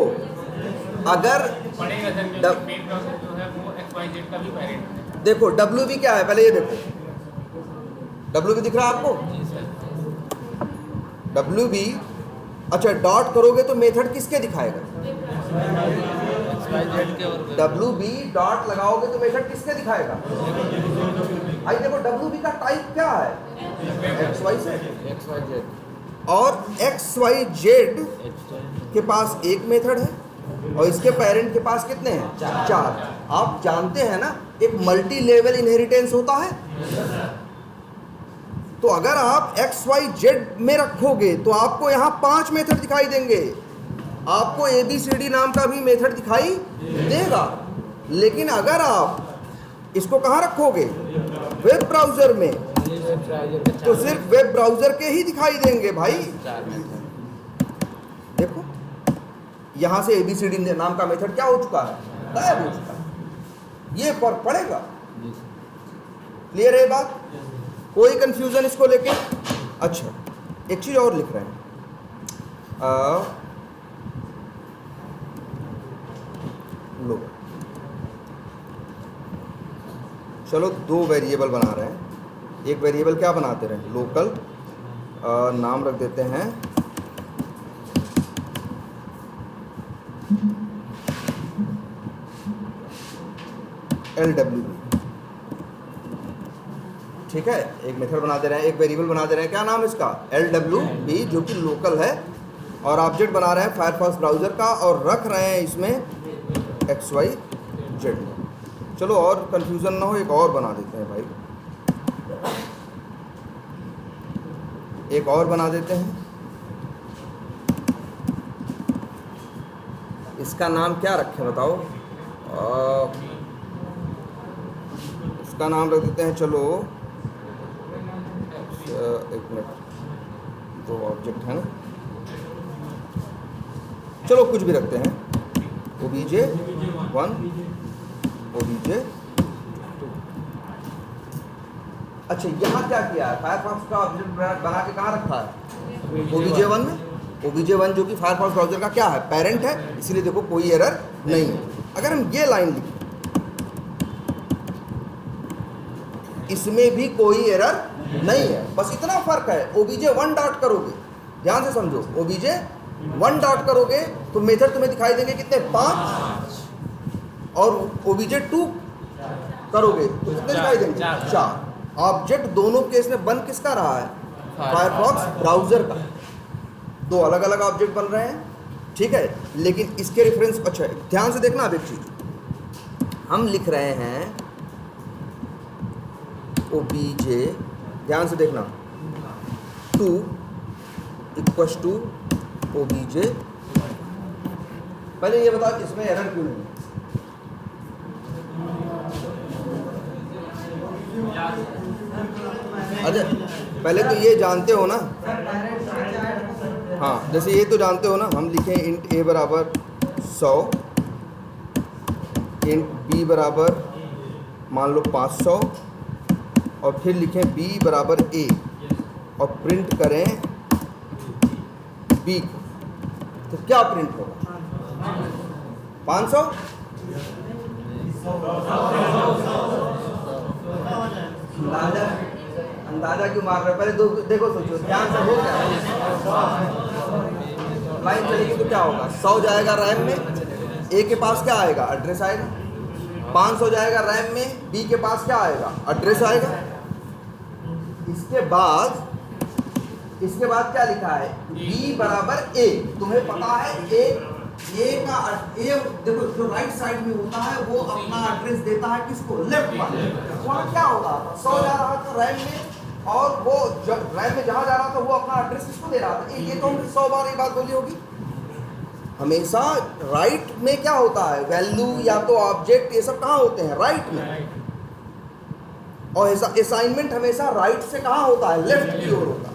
Speaker 1: अगर
Speaker 2: पड़ेगा सर, क्योंकि मेन ब्राउज़र जो है वो XYZ का भी पेरेंट है।
Speaker 1: देखो WB क्या है, पहले ये देखो, WB दिख रहा है आपको,
Speaker 3: जी सर।
Speaker 1: WB, अच्छा डॉट करोगे तो मेथड किसके दिखाएगा,
Speaker 3: XYZ के, और
Speaker 1: WB डॉट लगाओगे तो मेथड किसके दिखाएगा? भाई देखो WB का टाइप क्या है, XYZ, और XYZ के पास एक मेथड है और इसके पेरेंट के पास कितने हैं, 4। आप जानते हैं ना, एक मल्टी लेवल इनहेरिटेंस होता है, तो अगर आप XYZ में रखोगे तो आपको यहाँ 5 मेथड दिखाई देंगे, आपको ABCD नाम का भी मेथड दिखाई देगा। लेकिन अगर आप इसको कहाँ रखोगे, वेब ब्राउज़र में, तो सिर्फ वेब ब्राउज़र के ही दिखाई देंगे भाई।
Speaker 3: 4 मेथड।
Speaker 1: देखो यहाँ से ABCD नाम का मेथड क्या हो चुका है, गायब हो चुका है। ये फर्क पड़ेगा। क्लियर है बात? कोई कंफ्यूजन इसको लेके? अच्छा, एक चीज और लिख रहे हैं, लो चलो 2 वेरिएबल बना रहे हैं। एक वेरिएबल क्या बनाते रहे, लोकल, नाम रख देते हैं LWB, ठीक है। एक मेथड बना दे रहे हैं, एक वेरिएबल बना दे रहे हैं, क्या नाम है इसका, LWB, जो कि लोकल है, और ऑब्जेक्ट बना रहे हैं फायरफॉक्स ब्राउज़र का, और रख रहे हैं इसमें XYZ। चलो और कंफ्यूजन ना हो, एक और बना देते हैं भाई, एक और बना देते हैं। इसका नाम क्या रखें बताओ, इसका नाम रख देते हैं, चलो एक मिनट, 2 ऑब्जेक्ट है ना, चलो कुछ भी रखते हैं, OBJ1, OBJ2। अच्छा, यहाँ क्या किया है, फायरफॉक्स का ऑब्जेक्ट बना के कहाँ रखा है, OBJ1 में। OBJ1 जो कि फायरफॉक्स ब्राउज़र का क्या है, पेरेंट है, इसलिए देखो कोई एरर नहीं है। अगर हम ये लाइन लिखें, इसमें भी कोई एरर नहीं है, बस इतना फर्क है, OBJ1 डॉट करोगे, ध्यान से समझो, OBJ1 डॉट करोगे तो मेथड तुम्हें दिखाई देंगे कितने, 5, और OBJ2 करोगे तो कितने दिखाई देंगे, 4। ऑब्जेक्ट दोनों केस में बन किसका रहा है, फायरफॉक्स ब्राउज़र का। 2 अलग अलग ऑब्जेक्ट बन रहे हैं, ठीक है, लेकिन इसके रेफरेंस, अच्छा ध्यान से देखना, अब एक चीज हम लिख रहे हैं OBJ, ध्यान से देखना, 2 इक्वल्स टू OBJ। पहले ये बताओ इसमें एरर क्यों नहीं है, अच्छा पहले तो ये जानते हो ना, हाँ जैसे ये तो जानते हो ना, हम लिखें इंट A बराबर 100, इंट B बराबर मान लो 500, और फिर लिखें B बराबर A, और प्रिंट करें B को, तो क्या प्रिंट होगा, 500। अंदाजा क्यों मार रहे हो, पहले देखो सोचो, ध्यान से हो क्या लाइन चलेगी तो क्या होगा, 100 जाएगा रैम में, A के पास क्या आएगा, एड्रेस आएगा, 500 जाएगा रैम में, B के पास क्या आएगा, एड्रेस आएगा। इसके बाद क्या लिखा है, B बराबर A, तुम्हें पता है A का देखो जो राइट साइड में होता है वो अपना एड्रेस देता है किसको, लेफ्ट वाले। वहाँ क्या होगा, 100 जा रहा था रैम में, और वो जब रैम में जहाँ जा रहा था वो अपना एड्रेस किसको दे रहा था, ये तो हमने 100 बार ये बात बोली होगी। हमेशा राइट में क्या होता है, वैल्यू या तो ऑब्जेक्ट, ये सब कहाँ होते हैं, राइट में, और असाइनमेंट हमेशा राइट से कहाँ होता है, लेफ्ट की ओर होता है।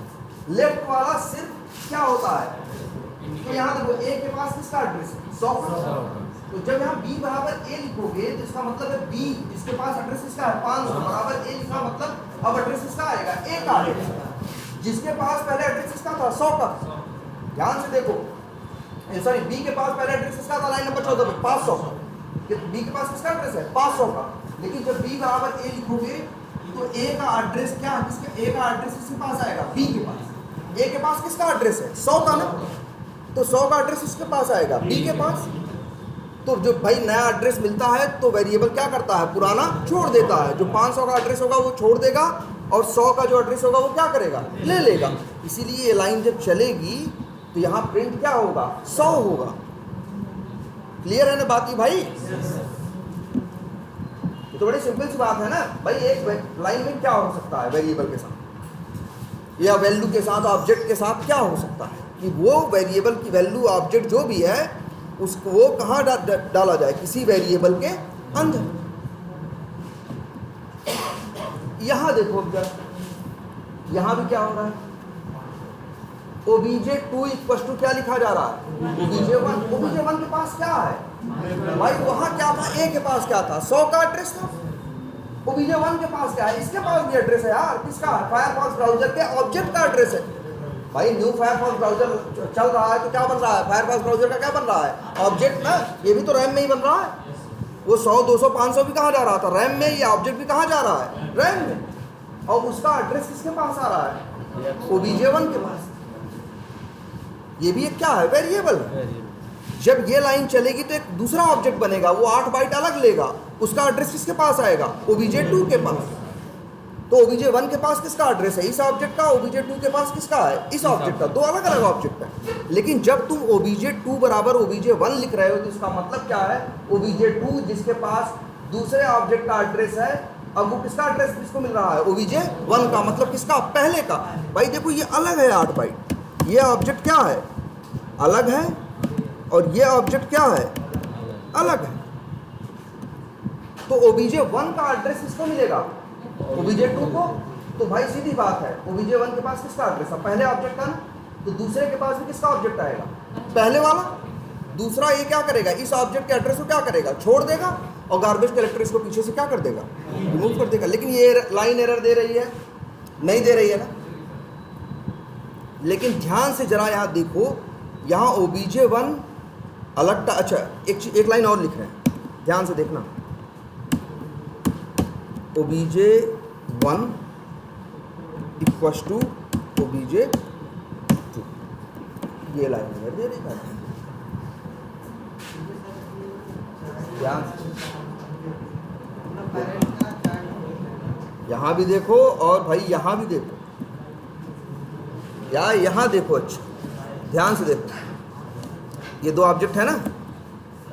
Speaker 1: लेफ्ट वाला सिर्फ क्या होता है, तो यहाँ देखो A के पास किसका एड्रेस है, 100 का, तो जब यहाँ B बराबर A लिखोगे तो इसका मतलब है B इसके पास एड्रेस किसका है, 500 बराबर A लिखा, मतलब अब एड्रेस किसका आएगा, A का एड्रेस, जिसके पास पहले एड्रेस किसका था, 100 का। ध्यान से देखो, सॉरी B के पास पहले एड्रेस किसका था, लाइन नंबर 14 पे 500 का, B के पास किसका एड्रेस है, 500 का। लेकिन जब B बराबर A लिखोगे तो A का एड्रेस क्या है, किसका, A का एड्रेस किसके पास आएगा, B के पास। A के पास किसका एड्रेस है, 100 का ना, तो 100 का एड्रेस इसके पास आएगा, B के पास। तो जो भाई नया एड्रेस मिलता है तो वेरिएबल क्या करता है, पुराना छोड़ देता है, जो 500 का एड्रेस होगा वो छोड़ देगा, और 100 का जो एड्रेस होगा वो क्या करेगा, ले लेगा। इसीलिए ये लाइन जब चलेगी तो यहाँ प्रिंट क्या होगा, 100 होगा। क्लियर है ना बात की भाई, ये तो बड़ी सिंपल सी बात है ना भाई। एक लाइन में क्या हो सकता है वेरिएबल के साथ, या वैल्यू के साथ ऑब्जेक्ट के साथ क्या हो सकता है कि वो वेरिएबल की वैल्यू ऑब्जेक्ट जो भी है उसको वो कहाँ डाला जाए, किसी वेरिएबल के अंदर। यहां देखो जरा, यहां भी क्या हो रहा है, obj2 इक्वल टू क्या लिखा जा रहा है, obj1। obj1 के पास क्या है भाई, वहां क्या था, ए के पास क्या था, 100 का एड्रेस था। obj1 के पास क्या है, इसके पास भी एड्रेस है यार, किसका, फायरफॉक्स ब्राउजर के ऑब्जेक्ट का एड्रेस है। भाई न्यू फायरफॉक्स ब्राउजर चल रहा है तो क्या बन रहा है, फायरफॉक्स ब्राउजर का क्या बन रहा है, ऑब्जेक्ट ना, ये भी तो रैम में ही बन रहा है। वो 100 200 500 भी कहाँ जा रहा था, रैम में, ये ऑब्जेक्ट भी कहाँ जा रहा है, रैम में, और उसका एड्रेस किसके पास आ रहा है, obj1 के पास। ये भी एक क्या है, वेरिएबल है। जब ये लाइन चलेगी तो एक दूसरा ऑब्जेक्ट बनेगा, वो 8 बाइट अलग लेगा, उसका एड्रेस किसके पास आएगा, obj2 के पास। तो obj1 के पास किसका एड्रेस है, इस ऑब्जेक्ट का, obj2 के पास किसका है, इस ऑब्जेक्ट का। दो अलग अलग ऑब्जेक्ट है। लेकिन जब तुम obj2 बराबर obj1 लिख रहे हो तो इसका मतलब क्या है, obj2 जिसके पास दूसरे ऑब्जेक्ट का एड्रेस है, अब वो किसका एड्रेस किसको मिल रहा है, obj1 का, मतलब किसका, पहले का। भाई देखो ये अलग है 8 बाइट, ये ऑब्जेक्ट क्या है, अलग है, और ये ऑब्जेक्ट क्या है, अलग है। तो obj1 का एड्रेस किसको मिलेगा, obj2 को। तो भाई सीधी बात है, obj1 के पास किसका एड्रेस है, पहले ऑब्जेक्ट का ना, तो दूसरे के पास भी किसका ऑब्जेक्ट आएगा, पहले वाला। दूसरा ये क्या करेगा, इस ऑब्जेक्ट के एड्रेस को क्या करेगा, छोड़ देगा, और गार्बेज कलेक्टर इसको पीछे से क्या कर देगा, रिमूव कर देगा। लेकिन ये लाइन एरर दे रही है, नहीं दे रही है ना। लेकिन ध्यान से जरा यहाँ देखो, यहाँ obj1 अलग था। अच्छा एक लाइन और लिख रहे हैं, ध्यान से देखना, obj1 इक्वल टू obj2, ये लाइन है, दे रही है, ध्यान से यहाँ भी देखो, और भाई यहाँ भी देखो, या यहाँ देखो, अच्छा ध्यान से देखो, ये दो ऑब्जेक्ट है ना।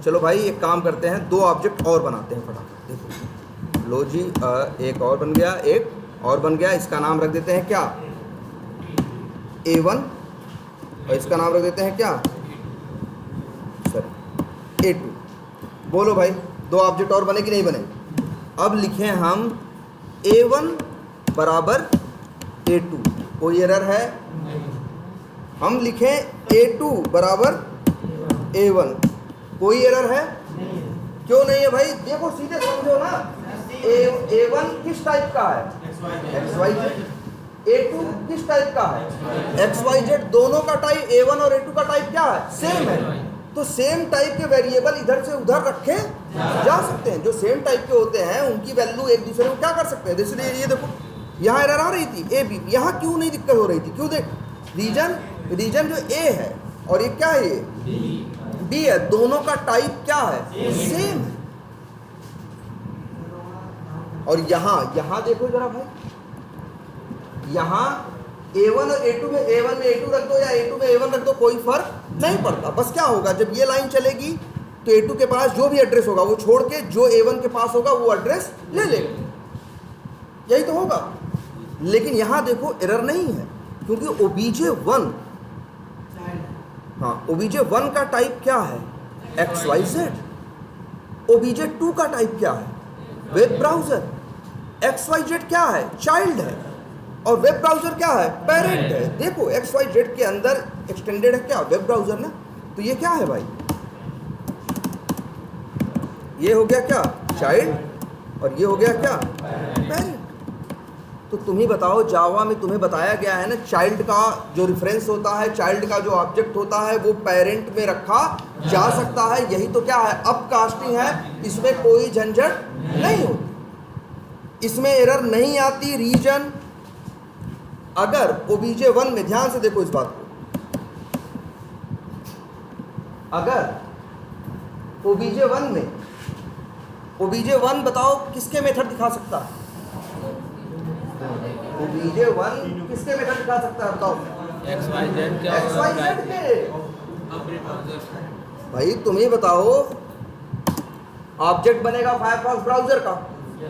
Speaker 1: चलो भाई एक काम करते हैं, दो ऑब्जेक्ट और बनाते हैं फटाफट। देखो लो जी, एक और बन गया, एक और बन गया, इसका नाम रख देते हैं क्या, A1, और इसका नाम रख देते हैं क्या, सर A2। बोलो भाई, दो ऑब्जेक्ट और बने कि नहीं बने। अब लिखें हम A1 बराबर A2, कोई एरर है, हम लिखें A2 बराबर A1, कोई एरर है, क्यों नहीं है भाई, देखो सीधे समझो ना। A1 किस टाइप का है, XYZ। A2 किस टाइप का है, XYZ। दोनों का टाइप, A1 और A2 का टाइप क्या है, सेम है। तो सेम टाइप के वेरिएबल इधर से उधर रखे जा सकते हैं। जो सेम टाइप के होते हैं उनकी वैल्यू एक दूसरे को क्या कर सकते हैं। इसलिए ये देखो यहाँ एरर आ रही थी AB, यहाँ क्यों नहीं दिक्कत हो रही थी, क्यों, देख रीजन जो A है और ये क्या है, ये B है, दोनों का टाइप क्या है, सेम है। और यहाँ देखो जरा भाई, यहाँ A1 और A2 में A1 में A2 रख दो या A2 में A1 रख दो, कोई फर्क नहीं पड़ता। बस क्या होगा, जब ये लाइन चलेगी तो A2 के पास जो भी एड्रेस होगा वो छोड़ के जो A1 के पास होगा वो एड्रेस ले लेगा, यही तो होगा। लेकिन यहाँ देखो एरर नहीं है, क्योंकि obj1, हाँ obj1 का टाइप क्या है, XYZ। obj2 का टाइप क्या है, वेब ब्राउज़र। XYZ क्या है, चाइल्ड है, और वेब ब्राउज़र क्या है, पेरेंट है। देखो XYZ के अंदर एक्सटेंडेड है क्या, वेब ब्राउज़र ना। तो ये क्या है भाई, ये हो गया क्या, चाइल्ड, और ये हो गया क्या, पेरेंट। तो तुम ही बताओ, जावा में तुम्हें बताया गया है ना, चाइल्ड का जो रेफरेंस होता है, चाइल्ड का जो ऑब्जेक्ट होता है वो पेरेंट में रखा जा सकता है। यही तो क्या है, अब कास्टिंग है, इसमें कोई झंझट नहीं होती, इसमें एरर नहीं आती। रीजन अगर obj1 में, ध्यान से देखो इस बात को, अगर obj1 में, obj1 बताओ किसके मेथड दिखा सकता है, obj1 किसके मेथड दिखा सकता है बताओ,
Speaker 3: XYZ
Speaker 1: के। भाई तुम ही बताओ, ऑब्जेक्ट बनेगा फायरफॉक्स ब्राउजर का,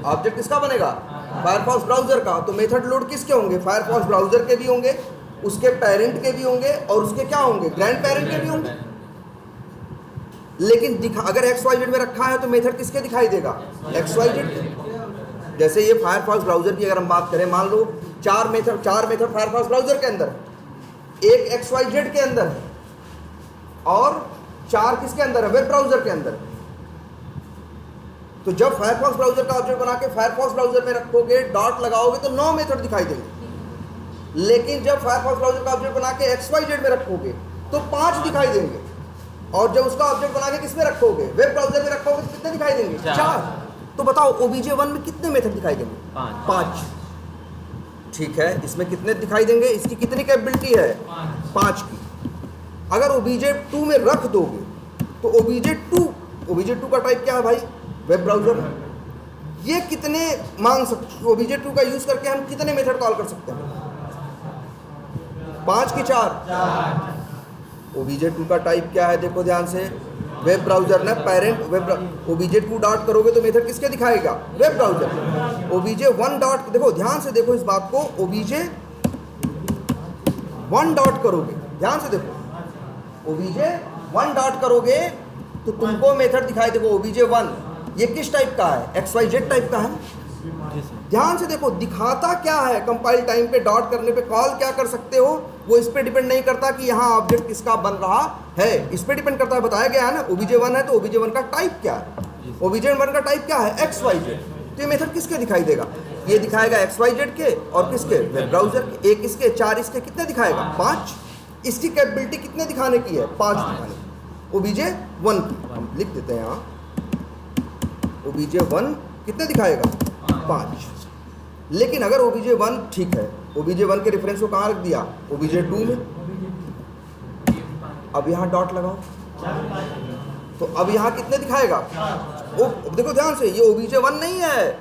Speaker 1: ऑब्जेक्ट किसका बनेगा, फायरफॉक्स ब्राउजर का। तो मेथड लोड किसके होंगे? फायरफॉक्स ब्राउजर के भी होंगे, उसके पेरेंट के भी होंगे और उसके क्या होंगे? ग्रैंड पेरेंट के भी होंगे। लेकिन अगर XYZ में रखा है तो मेथड किसके दिखाई देगा? XYZ के। जैसे ये फायरफॉक्स ब्राउजर की अगर हम बात करें, मान लो चार मेथड फायरफॉक्स ब्राउजर के अंदर, एक XYZ के अंदर है और 4 किसके अंदर है? वेब ब्राउजर के अंदर। तो जब फायरफॉक्स ब्राउजर का ऑब्जेक्ट बना के फायरफॉक्स ब्राउजर में रखोगे, डॉट लगाओगे तो 9 मेथड दिखाई देंगे। लेकिन जब फायरफॉक्स ब्राउजर का ऑब्जेक्ट बना के XYZ में रखोगे तो 5 दिखाई देंगे। और जब उसका ऑब्जेक्ट बना के किसमें रखोगे? वेब ब्राउजर में रखोगे तो कितने दिखाई देंगे? 4। तो बताओ OBJ1 में कितने मेथड दिखाई देंगे? 5। ठीक है, इसमें कितने दिखाई देंगे? इसकी कितनी कैपेबिलिटी है? 5 की। अगर OBJ2 में रख दोगे तो OBJ2 का टाइप क्या है भाई? Web browser. ये कितने मांग सकते? OBJ2 का यूज करके हम कितने मेथड कॉल कर सकते हैं? 5 की 4। OBJ2 का टाइप क्या है? देखो ध्यान से, वेब ब्राउजर ना, पेरेंट वेब। OBJ2 डॉट करोगे तो मेथड किसके दिखाएगा? Web browser. OBJ1 डॉट, देखो ध्यान से देखो इस बात को, OBJ1 डॉट करोगे, ध्यान से देखो, OBJ1 डॉट करोगे तो तुमको मेथड दिखाई देगा OBJ1। ये किस टाइप का है? XYZ टाइप का है। ध्यान से देखो, दिखाता क्या है? कंपाइल टाइम पे डॉट करने पे कॉल क्या कर सकते हो, वो इस पे डिपेंड नहीं करता कि यहाँ ऑब्जेक्ट किसका बन रहा है, इस पे डिपेंड करता है। बताया गया है ना, OBJ1 है तो OBJ1 का टाइप क्या है? OBJ1 का टाइप क्या है? XYZ। तो ये मेथड किसके दिखाई देगा? ये दिखाएगा XYZ के और किसके? वेब ब्राउजर के। एक इसके, 4 इसके, कितने दिखाएगा? 5। इसकी कैपेबिलिटी कितने दिखाने की है? 5 दिखाने की। OBJ1 की हम लिख देते हैं यहाँ, OBJ1 कितने दिखाएगा? 5। लेकिन अगर OBJ1 ठीक है, OBJ1 के रेफरेंस को कहाँ रख दिया? OBJ2 में। अब यहाँ डॉट लगाओ तो अब यहाँ कितने दिखाएगा? देखो ध्यान से, ये OBJ1 नहीं है,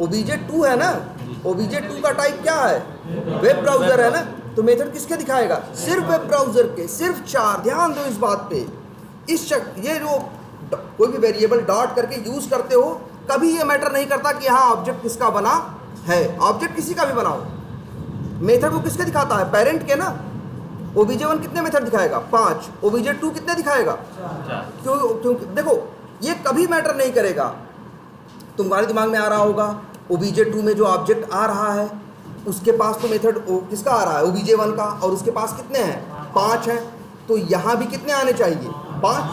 Speaker 1: OBJ2 है ना। OBJ2 का टाइप क्या है? वेब ब्राउजर है ना। तो मेथड किसके दिखाएगा? सिर्फ वेब ब्राउजर के, सिर्फ 4। ध्यान दो इस बात पे। ये जो कोई भी वेरिएबल डॉट करके यूज करते हो, कभी ये मैटर नहीं करता कि यहाँ ऑब्जेक्ट किसका बना है। ऑब्जेक्ट किसी का भी बनाओ, मेथड वो किसके दिखाता है? पेरेंट के ना। OBJ1 कितने मेथड दिखाएगा? 5। OBJ2 कितने दिखाएगा? क्यों देखो, ये कभी मैटर नहीं करेगा। तुम्हारे दिमाग में आ रहा होगा OBJ2 में जो ऑब्जेक्ट आ रहा है उसके पास तो मेथड किसका आ रहा है? OBJ1 का। और उसके पास कितने हैं? 5 हैं। तो यहाँ भी कितने आने चाहिए? 5।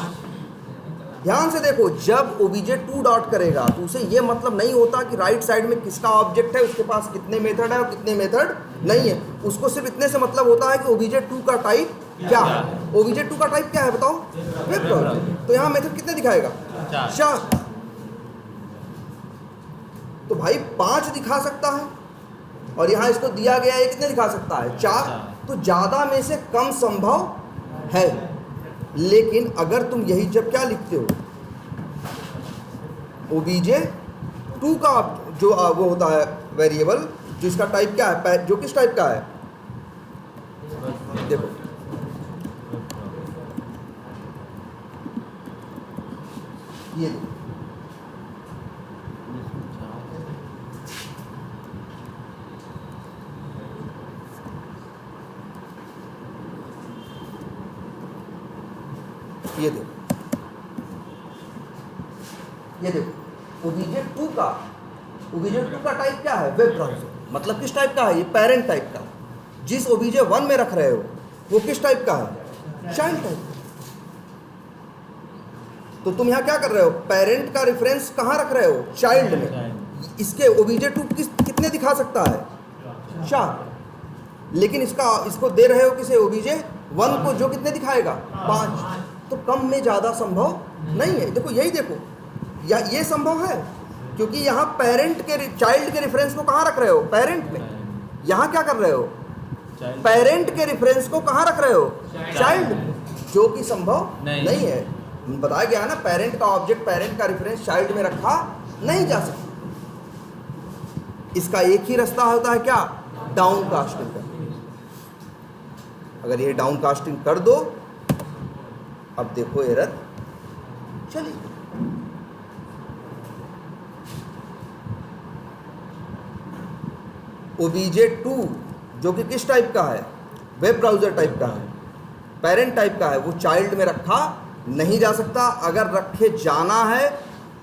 Speaker 1: ध्यान से देखो, जब OBJ2 डॉट करेगा तो उसे ये मतलब नहीं होता कि राइट साइड में किसका ऑब्जेक्ट है, उसके पास कितने मेथड है और कितने मेथड नहीं है। उसको सिर्फ इतने से मतलब होता है कि OBJ2 का टाइप क्या है। OBJ2 का टाइप क्या है बताओ? Web browser. तो यहाँ मेथड कितने दिखाएगा? 4। तो भाई 5 दिखा सकता है और यहाँ इसको दिया गया है कितने दिखा सकता है? 4। तो ज़्यादा में से कम संभव है। लेकिन अगर तुम यही जब क्या लिखते हो, OBJ2 का जो वो होता है वेरिएबल, जिसका टाइप क्या है, जो किस टाइप का है? देखो ये देखो, ये देखो OBJ2 का टाइप क्या है? Web browser. मतलब किस टाइप का है? ये पेरेंट टाइप का। जिस OBJ1 में रख रहे हो वो किस टाइप का है? Child type. तो तुम यहाँ क्या कर रहे हो? पेरेंट का रेफरेंस कहाँ रख रहे हो? चाइल्ड में। इसके OBJ2 कितने दिखा सकता है? 4। लेकिन इसको दे रहे हो किसे? OBJ1 को, जो कितने दिखाएगा? 5। तो कम में ज़्यादा संभव नहीं है। देखो यही देखो, या ये संभव है क्योंकि यहाँ पेरेंट के चाइल्ड के रेफरेंस को कहाँ रख रहे हो? पेरेंट में। यहाँ क्या कर रहे हो? पेरेंट के रेफरेंस को कहाँ रख रहे हो? चाइल्ड में, जो कि संभव नहीं है। बताया गया ना, पेरेंट का ऑब्जेक्ट, पेरेंट का रेफरेंस चाइल्ड में रखा नहीं जा सकता। इसका एक ही रास्ता होता है, क्या? डाउन कास्टिंग करना। अगर ये डाउन कास्टिंग कर दो, अब देखो एरर चली। obj2 जो कि किस टाइप का है, वेब ब्राउज़र टाइप का है, पेरेंट टाइप का है, वो चाइल्ड में रखा नहीं जा सकता। अगर रखे जाना है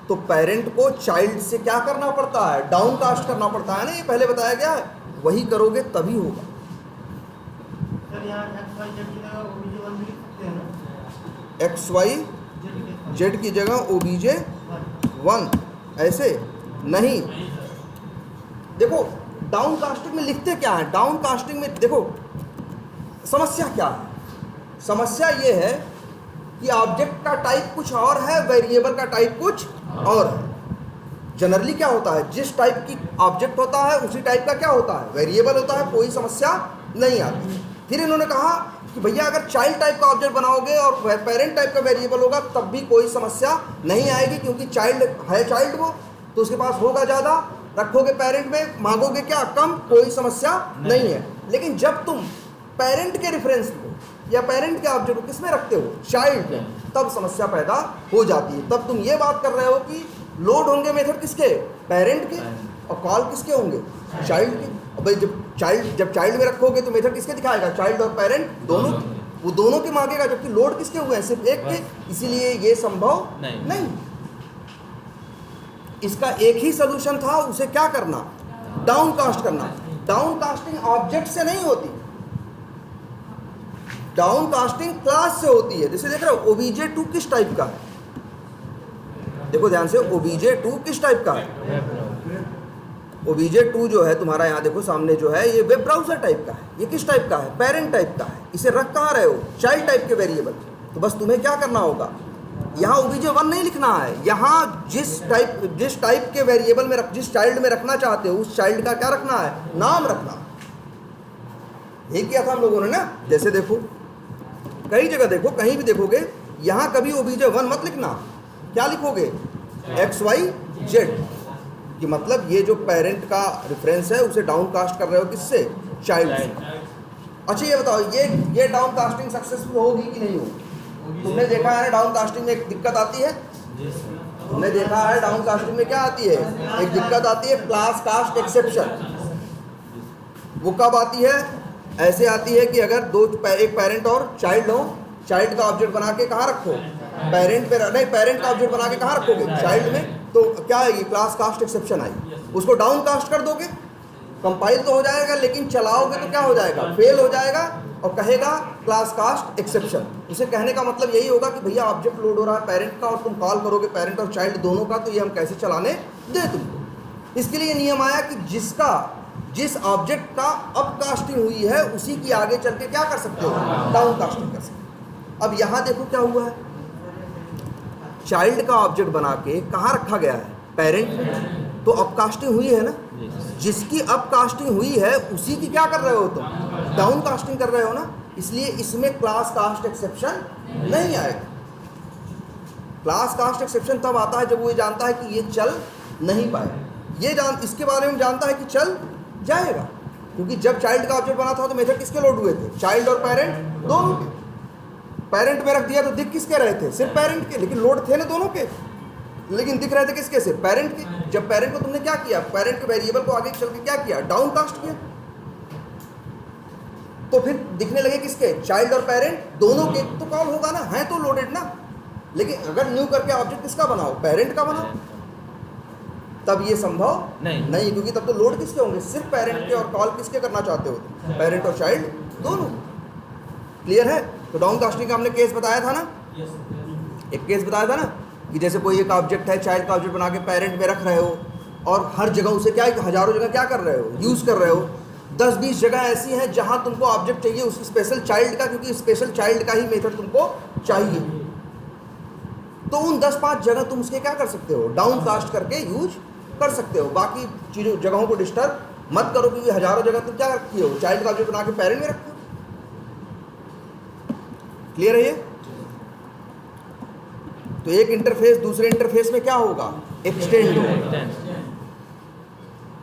Speaker 1: तो पेरेंट को चाइल्ड से क्या करना पड़ता है, डाउन कास्ट करना पड़ता है ना, ये पहले बताया गया है, वही करोगे तभी होगा।
Speaker 4: सर यहाँ XYZ की जगह OBJ1 भी लिख सकते हैं ना?
Speaker 1: XYZ की जगह OBJ1 ऐसे नहीं। देखो डाउन कास्टिंग में लिखते क्या है, डाउन कास्टिंग में देखो समस्या क्या है, समस्या ये है कि ऑब्जेक्ट का टाइप कुछ और है, वेरिएबल का टाइप कुछ और है। जनरली क्या होता है, जिस टाइप की ऑब्जेक्ट होता है उसी टाइप का क्या होता है, वेरिएबल होता है, कोई समस्या नहीं आती। फिर इन्होंने कहा कि भैया अगर चाइल्ड टाइप का ऑब्जेक्ट बनाओगे और पेरेंट टाइप का वेरिएबल होगा तब भी कोई समस्या नहीं आएगी, क्योंकि चाइल्ड है, चाइल्ड वो तो उसके पास होगा ज़्यादा, रखोगे पेरेंट में, मांगोगे क्या कम, कोई समस्या नहीं है। लेकिन जब तुम पेरेंट के रेफरेंस को या पेरेंट के ऑब्जेक्ट को किसमें रखते हो, चाइल्ड में, तब समस्या पैदा हो जाती है। तब तुम ये बात कर रहे हो कि लोड होंगे मेथड किसके, पेरेंट के, और कॉल किसके होंगे, चाइल्ड के। और भाई जब चाइल्ड में रखोगे तो मेथड किसके दिखाएगा, चाइल्ड और पेरेंट दोनों, वो दोनों के मांगेगा, जबकि लोड किसके हुए हैं, सिर्फ एक के, इसीलिए ये संभव नहीं। इसका एक ही सोल्यूशन था, उसे क्या करना, डाउन कास्ट करना। डाउन कास्टिंग ऑब्जेक्ट से नहीं होती, डाउन कास्टिंग क्लास से होती है। जैसे देख रहे हो OBJ2 किस टाइप का है, देखो ध्यान से, OBJ2 किस टाइप का है, OBJ2 जो है तुम्हारा यहाँ देखो सामने जो है, ये वेब ब्राउज़र टाइप का है। ये किस टाइप का है, पेरेंट टाइप का है। इसे रख कहाँ रहे हो, चाइल्ड टाइप के वेरिएबल। तो बस तुम्हें क्या करना होगा, यहाँ OBJ1 नहीं लिखना है, यहाँ जिस टाइप के वेरिएबल में जिस चाइल्ड में रखना चाहते हो उस चाइल्ड का क्या रखना है, नाम रखना। यही किया था हम लोगों ने ना। जैसे देखो कई जगह देखो, कहीं भी देखोगे यहाँ कभी OBJ1 मत लिखना, क्या लिखोगे, XYZ, कि मतलब ये जो पेरेंट का रेफरेंस है उसे डाउन कास्ट कर रहे हो किससे, चाइल्ड से। अच्छा ये बताओ, ये डाउन कास्टिंग सक्सेसफुल होगी कि नहीं होगी। तुमने देखा है ना डाउन कास्टिंग में एक दिक्कत आती है, तुमने देखा है डाउन कास्टिंग में क्या आती है, एक दिक्कत आती है, क्लास कास्ट एक्सेप्शन। वो कब आती है, ऐसे आती है कि अगर एक पेरेंट और चाइल्ड हो, चाइल्ड का ऑब्जेक्ट बना के कहाँ रखो, पेरेंट पे नहीं, पेरेंट का ऑब्जेक्ट बना के कहाँ रखोगे, चाइल्ड में, तो क्या आएगी, क्लास कास्ट एक्सेप्शन आएगी। उसको डाउन कास्ट कर दोगे, कंपाइल तो हो जाएगा, लेकिन चलाओगे तो क्या हो जाएगा, फेल हो जाएगा, और कहेगा क्लास कास्ट एक्सेप्शन। उसे कहने का मतलब यही होगा कि भैया ऑब्जेक्ट लोड हो रहा है पेरेंट का और तुम कॉल करोगे पेरेंट और चाइल्ड दोनों का, तो ये हम कैसे चलाने दे तुमको। इसके लिए नियम आया कि जिस ऑब्जेक्ट का अप कास्टिंग हुई है उसी की आगे चल के क्या कर सकते हो, डाउन कास्टिंग कर सकते हो। अब यहाँ देखो क्या हुआ है, चाइल्ड का ऑब्जेक्ट बना के कहाँ रखा गया है, पेरेंट में, तो अप कास्टिंग हुई है ना। जिसकी अप कास्टिंग हुई है उसी की क्या कर रहे हो तुम, डाउन कास्टिंग कर रहे हो ना। इसलिए इसमें क्लास कास्ट एक्सेप्शन नहीं आएगा। क्लास कास्ट एक्सेप्शन तब आता है जब वो ये जानता है कि ये चल नहीं पाएगा, इसके बारे में जानता है कि चल जाएगा, क्योंकि जब चाइल्ड का ऑब्जेक्ट बना था तो मेथड किसके लोड हुए थे, चाइल्ड और पेरेंट दोनों के। पेरेंट में रख दिया तो दिख किसके रहे थे, सिर्फ पेरेंट के, लेकिन लोड थे ना दोनों के, लेकिन दिख रहे थे किसके, सिर्फ पेरेंट के। जब पेरेंट को तुमने क्या किया, पेरेंट के वेरिएबल को आगे चल के क्या किया, डाउन कास्ट किया, तो फिर दिखने लगे किसके, चाइल्ड और पेरेंट दोनों के, तो कॉल होगा ना, है तो लोडेड ना। लेकिन अगर न्यू करके ऑब्जेक्ट किसका बनाओ, पेरेंट का बनाओ, तब ये संभव नहीं, क्योंकि तब तो लोड किसके होंगे, सिर्फ पेरेंट के, और कॉल किसके करना चाहते हो, पेरेंट और चाइल्ड दोनों। क्लियर है। तो डाउन कास्टिंग का हमने केस बताया था ना, एक केस बताया था ना, कि जैसे कोई एक ऑब्जेक्ट है, चाइल्ड का ऑब्जेक्ट बना के पेरेंट में रख रहे हो, और हर जगह उसे क्या, हजारों जगह क्या कर रहे हो, यूज़ कर रहे हो। 10-20 जगह ऐसी हैं जहाँ तुमको ऑब्जेक्ट चाहिए उस स्पेशल चाइल्ड का, क्योंकि स्पेशल चाइल्ड का ही मेथड तुमको चाहिए। तो उन 10-5 जगह तुम उसके क्या कर सकते हो, डाउन कास्ट करके यूज कर सकते हो। बाकी चीज़ों जगहों को डिस्टर्ब मत करो, क्योंकि हजारों जगह तुम क्या रखी हो, चाइल्ड का ऑब्जेक्ट बना के पेरेंट में रखो। क्लियर है ये। तो एक इंटरफेस दूसरे इंटरफेस में क्या होगा, एक्सटेंड होगा,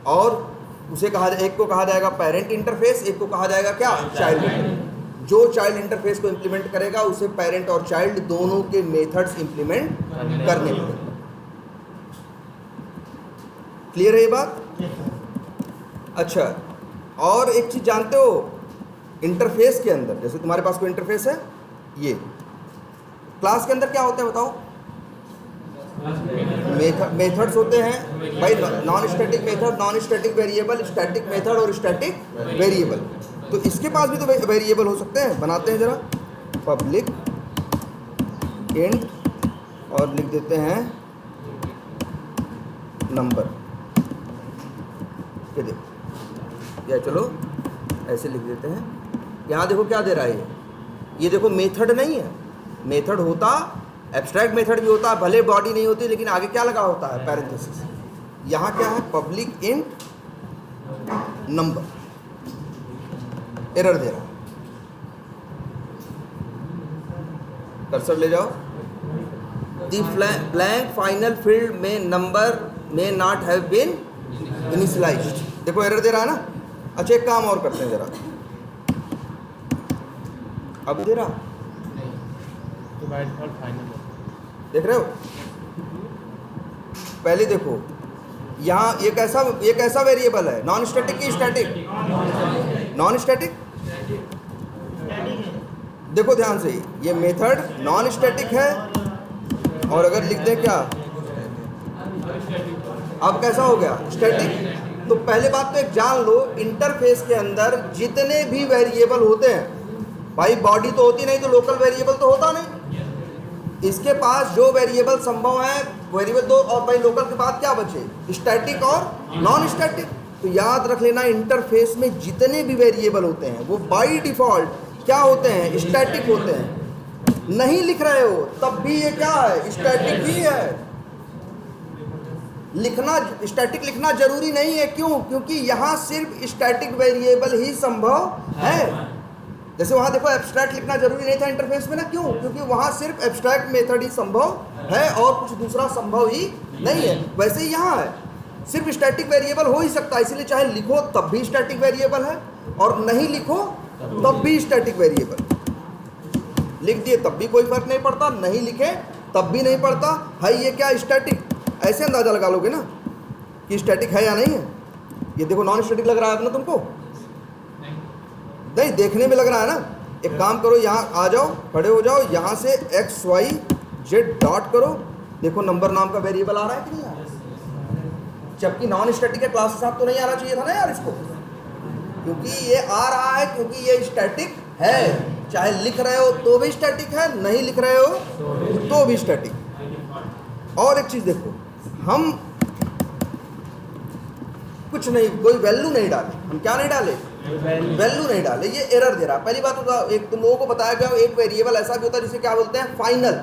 Speaker 1: और उसे कहा जाए, एक को कहा जाएगा पेरेंट इंटरफेस, एक को कहा जाएगा क्या, चाइल्ड इंटरफेस। जो चाइल्ड इंटरफेस को इंप्लीमेंट करेगा उसे पेरेंट और चाइल्ड दोनों के मेथड्स इंप्लीमेंट करने पड़ेंगे। क्लियर है ये बात। अच्छा, और एक चीज़ जानते हो, इंटरफेस के अंदर, जैसे तुम्हारे पास कोई इंटरफेस है, ये क्लास के अंदर क्या होता है बताओ? मेथड्स होते हैं भाई, non static method, non static variable, static method और स्टैटिक वेरिएबल। तो इसके पास भी तो वेरिएबल हो सकते हैं। बनाते हैं जरा, पब्लिक इंट और लिख देते हैं नंबर, ये देखो, या चलो ऐसे लिख देते हैं। यहाँ देखो क्या दे रहा है ये देखो मेथड नहीं है। मेथड होता, एब्स्ट्रैक्ट मेथड भी होता है, भले बॉडी नहीं होती, लेकिन आगे क्या लगा होता है? पैरेंथेसिस। यहाँ क्या है? पब्लिक इंट नंबर, एरर दे रहा है। कर्सर ले जाओ, द ब्लैंक फाइनल फील्ड में number may not have been initialized. देखो एरर दे रहा है ना। अच्छा एक काम और करते हैं जरा, अब दे रहा,
Speaker 3: तो बाय डिफॉल्ट फाइनल
Speaker 1: देख रहे हो? पहले देखो यहाँ एक ऐसा वेरिएबल है, नॉन स्टैटिक की स्टैटिक, नॉन स्टैटिक। देखो ध्यान से, ये मेथड नॉन स्टैटिक है, और अगर लिख दें क्या, अब कैसा हो गया? स्टैटिक। तो पहले बात तो एक जान लो, इंटरफेस के अंदर जितने भी वेरिएबल होते हैं भाई, बॉडी तो होती नहीं तो लोकल वेरिएबल तो होता नहीं। इसके पास जो वेरिएबल संभव है, वेरिएबल दो, और भाई लोकल के बाद क्या बचे? स्टैटिक और नॉन स्टैटिक। तो याद रख लेना, इंटरफेस में जितने भी वेरिएबल होते हैं वो बाय डिफॉल्ट क्या होते हैं? स्टैटिक होते हैं। नहीं लिख रहे हो तब भी ये क्या है? स्टैटिक ही है। लिखना, स्टैटिक लिखना जरूरी नहीं है। क्यों? क्योंकि यहाँ सिर्फ स्टैटिक वेरिएबल ही संभव है। जैसे वहाँ देखो एब्स्ट्रैक्ट लिखना जरूरी नहीं था इंटरफेस में ना। क्यों? क्योंकि वहाँ सिर्फ एब्स्ट्रैक्ट मेथड ही संभव है और कुछ दूसरा संभव ही नहीं है। वैसे ही यहाँ है, सिर्फ स्टैटिक वेरिएबल हो ही सकता है, इसलिए चाहे लिखो तब भी स्टैटिक वेरिएबल है, और नहीं लिखो तब भी स्टैटिक वेरिएबल। लिख दिए तब भी कोई फर्क नहीं पड़ता, नहीं लिखे तब भी नहीं पड़ता। है ये क्या? स्टैटिक। ऐसे अंदाजा लगा लोगे ना कि स्टैटिक है या नहीं है। ये देखो नॉन स्टैटिक लग रहा है ना तुमको? नहीं, देखने में लग रहा है ना। एक काम करो, यहाँ आ जाओ, खड़े हो जाओ, यहाँ से XYZ डॉट करो, देखो नंबर नाम का वेरिएबल आ रहा है कि नहीं आ रहा है? जबकि नॉन स्टैटिक के क्लास के साथ तो नहीं आना चाहिए था ना यार इसको, क्योंकि ये आ रहा है, क्योंकि ये स्टैटिक है। चाहे लिख रहे हो तो भी स्टैटिक है, नहीं लिख रहे हो तो भी स्टैटिक। और एक चीज़ देखो, हम कुछ नहीं, कोई वैल्यू नहीं डाले। हम क्या नहीं डाले? वैल्यू नहीं डाले। ये एरर दे रहा है। पहली बात होता, एक तुम लोगों को बताया गया, एक वेरिएबल ऐसा भी होता है जिसे क्या बोलते हैं? फाइनल।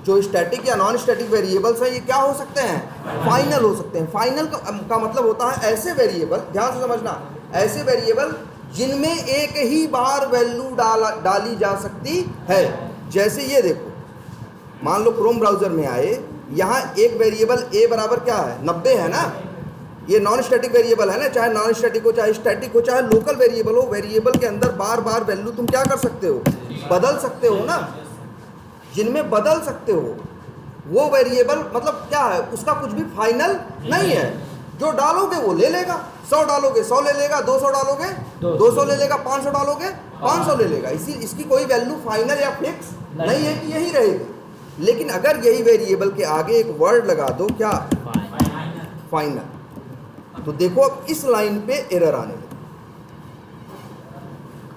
Speaker 1: जो स्टैटिक या नॉन स्टैटिक वेरिएबल्स हैं, ये क्या हो सकते हैं? फाइनल हो सकते हैं। फाइनल का मतलब होता है ऐसे वेरिएबल, ध्यान से समझना, ऐसे वेरिएबल जिनमें एक ही बार वैल्यू डाली जा सकती है। जैसे ये देखो, मान लो क्रोम ब्राउजर में आए, यहाँ एक वेरिएबल a बराबर क्या है? 90 है ना। ये नॉन स्टैटिक वेरिएबल है ना, चाहे नॉन स्टैटिक हो, चाहे स्टैटिक हो, चाहे लोकल वेरिएबल हो। वेरिएबल के अंदर बार बार वैल्यू तुम क्या कर सकते हो? बदल सकते हो ना। जिनमें बदल सकते हो वो वेरिएबल मतलब क्या है? उसका कुछ भी फाइनल नहीं है। जो डालोगे वो ले लेगा। 100 डालोगे 100 ले लेगा, 200 डालोगे 200 ले लेगा, 500 डालोगे 500 ले लेगा। इसकी कोई वैल्यू फाइनल या फिक्स नहीं है कि यही रहेगी। लेकिन अगर यही वेरिएबल के आगे एक वर्ड लगा दो, क्या? फाइनल। तो देखो अब इस लाइन पे एरर आने लगी।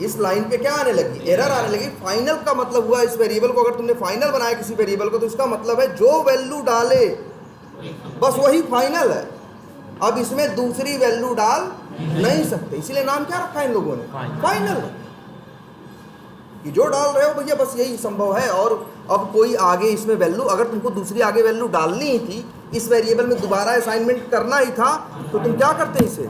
Speaker 1: इस लाइन पे क्या आने लगी? एरर आने लगी। फाइनल का मतलब हुआ, इस वेरिएबल को अगर तुमने फाइनल बनाया किसी वेरिएबल को, तो इसका मतलब है जो वैल्यू डाले बस वही फाइनल है। अब इसमें दूसरी वैल्यू डाल नहीं सकते, इसीलिए नाम क्या रखा है इन लोगों ने? फाइनल। कि जो डाल रहे हो भैया बस यही संभव है। और अब कोई आगे इसमें वैल्यू, अगर तुमको दूसरी आगे वैल्यू डालनी ही थी, इस वेरिएबल में दोबारा असाइनमेंट करना ही था, तो तुम क्या करते? इसे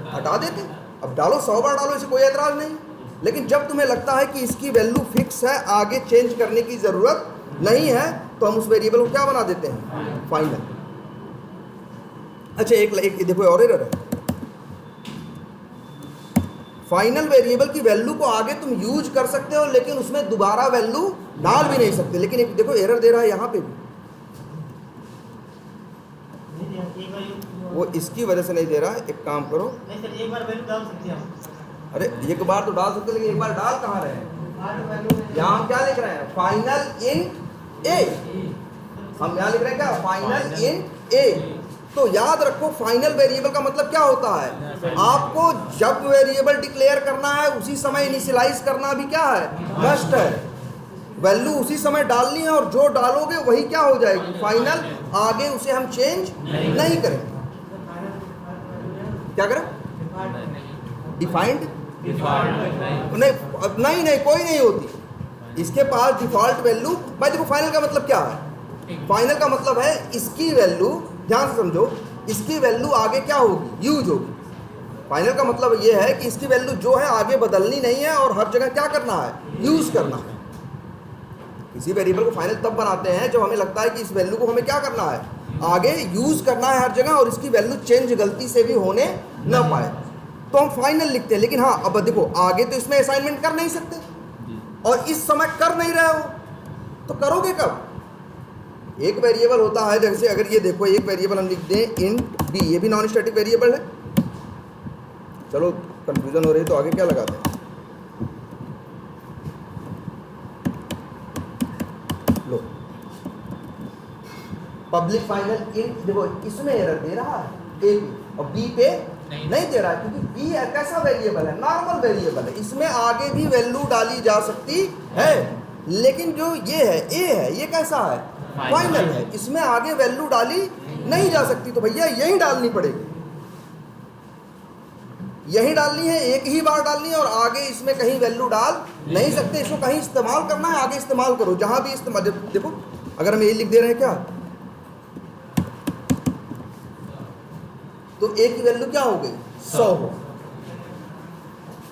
Speaker 1: हटा देते। अब डालो 100 बार डालो, इसे कोई एतराज़ नहीं। लेकिन जब तुम्हें लगता है कि इसकी वैल्यू फिक्स है, आगे चेंज करने की ज़रूरत नहीं है, तो हम उस वेरिएबल को क्या बना देते हैं? फाइनल। अच्छा एक देखो और एरर है। फाइनल वेरिएबल की वैल्यू को आगे तुम यूज कर सकते हो, लेकिन उसमें दोबारा वैल्यू डाल भी नहीं सकते। लेकिन एक देखो एरर दे रहा है यहाँ पे भी। वो इसकी वजह से नहीं दे रहा है। एक काम करो,
Speaker 4: नहीं सर, एक बार वैल्यू डाल सकते हैं हम।
Speaker 1: अरे एक बार तो डाल सकते, लेकिन एक बार डाल कहाँ रहे हैं?
Speaker 4: आज वैल्यू
Speaker 1: यहाँ हम क्या लिख रहे हैं? फाइनल इन ए। हम यहाँ लिख रहे हैं क्या? फाइनल इन ए। तो याद रखो, फाइनल वेरिएबल का मतलब क्या होता है? आपको जब वेरिएबल डिक्लेयर करना है उसी समय इनिशियलाइज करना भी क्या है? मस्ट है। वैल्यू उसी समय डालनी है और जो डालोगे वही क्या हो जाएगी? फाइनल। आगे उसे हम चेंज नहीं करेंगे। क्या करें? डिफाइंड नहीं नहीं, कोई नहीं होती इसके पास डिफॉल्ट वैल्यू। भाई देखो, फाइनल का मतलब क्या है? फाइनल का मतलब है इसकी वैल्यू, ध्यान से समझो, इसकी वैल्यू आगे क्या होगी? यूज होगी। फाइनल का मतलब ये है कि इसकी वैल्यू जो है आगे बदलनी नहीं है और हर जगह क्या करना है? यूज करना है। किसी वेरिएबल को फाइनल तब बनाते हैं जब हमें लगता है कि इस वैल्यू को हमें क्या करना है? आगे यूज करना है हर जगह, और इसकी वैल्यू चेंज गलती से भी होने न पाए, तो हम फाइनल लिखते हैं। लेकिन हाँ, अब देखो, आगे तो इसमें असाइनमेंट कर नहीं सकते और इस समय कर नहीं रहे हो, तो करोगे कब? एक वेरिएबल होता है, जैसे अगर ये देखो, एक वेरिएबल हम लिख दें इंट बी, ये भी नॉन स्टैटिक वेरिएबल है। चलो कंफ्यूजन हो रही है तो आगे क्या लगाते हैं? लो, पब्लिक फाइनल इंट। देखो इसमें एरर दे रहा है ए पे, और बी पे नहीं दे रहा है, क्योंकि बी कैसा वेरिएबल है? नॉर्मल वेरिएबल है। इसमें आगे भी वैल्यू डाली जा सकती है, लेकिन जो ये है ए है, ये कैसा है? फाइनल है। इसमें आगे वैल्यू डाली नहीं जा सकती, तो भैया यही डालनी पड़ेगी, यही डालनी है, एक ही बार डालनी है, और आगे इसमें कहीं वैल्यू डाल नहीं सकते। इसको कहीं इस्तेमाल करना है, आगे इस्तेमाल करो, जहां भी इस्तेमाल। देखो अगर हम यही लिख दे रहे हैं क्या, तो ए की वैल्यू क्या हो गई? 100 हो,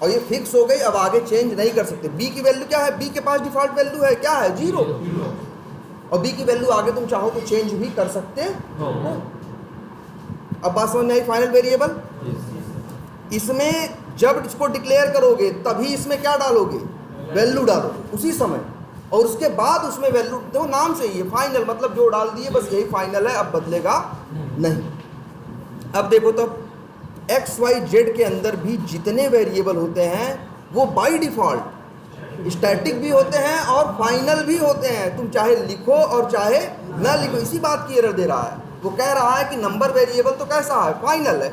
Speaker 1: और ये फिक्स हो गई, अब आगे चेंज नहीं कर सकते। बी की वैल्यू क्या है? बी के पास डिफॉल्ट वैल्यू है क्या है? 0। और बी की वैल्यू आगे तुम चाहो तो चेंज भी कर सकते हो। अब बात समझ में आई? फाइनल वेरिएबल, इसमें जब इसको डिक्लेयर करोगे तभी इसमें क्या डालोगे? वैल्यू डालोगे उसी समय, और उसके बाद उसमें वैल्यू, देखो नाम से ही है फाइनल, मतलब जो डाल दिए बस यही फाइनल है, अब बदलेगा नहीं। अब देखो, तो एक्स वाई जेड के अंदर भी जितने वेरिएबल होते हैं वो बाय डिफॉल्ट स्टैटिक भी होते हैं और फाइनल भी होते हैं। तुम चाहे लिखो और चाहे ना लिखो, इसी बात की एरर दे रहा है। वो कह रहा है कि नंबर वेरिएबल तो कैसा है? फाइनल है,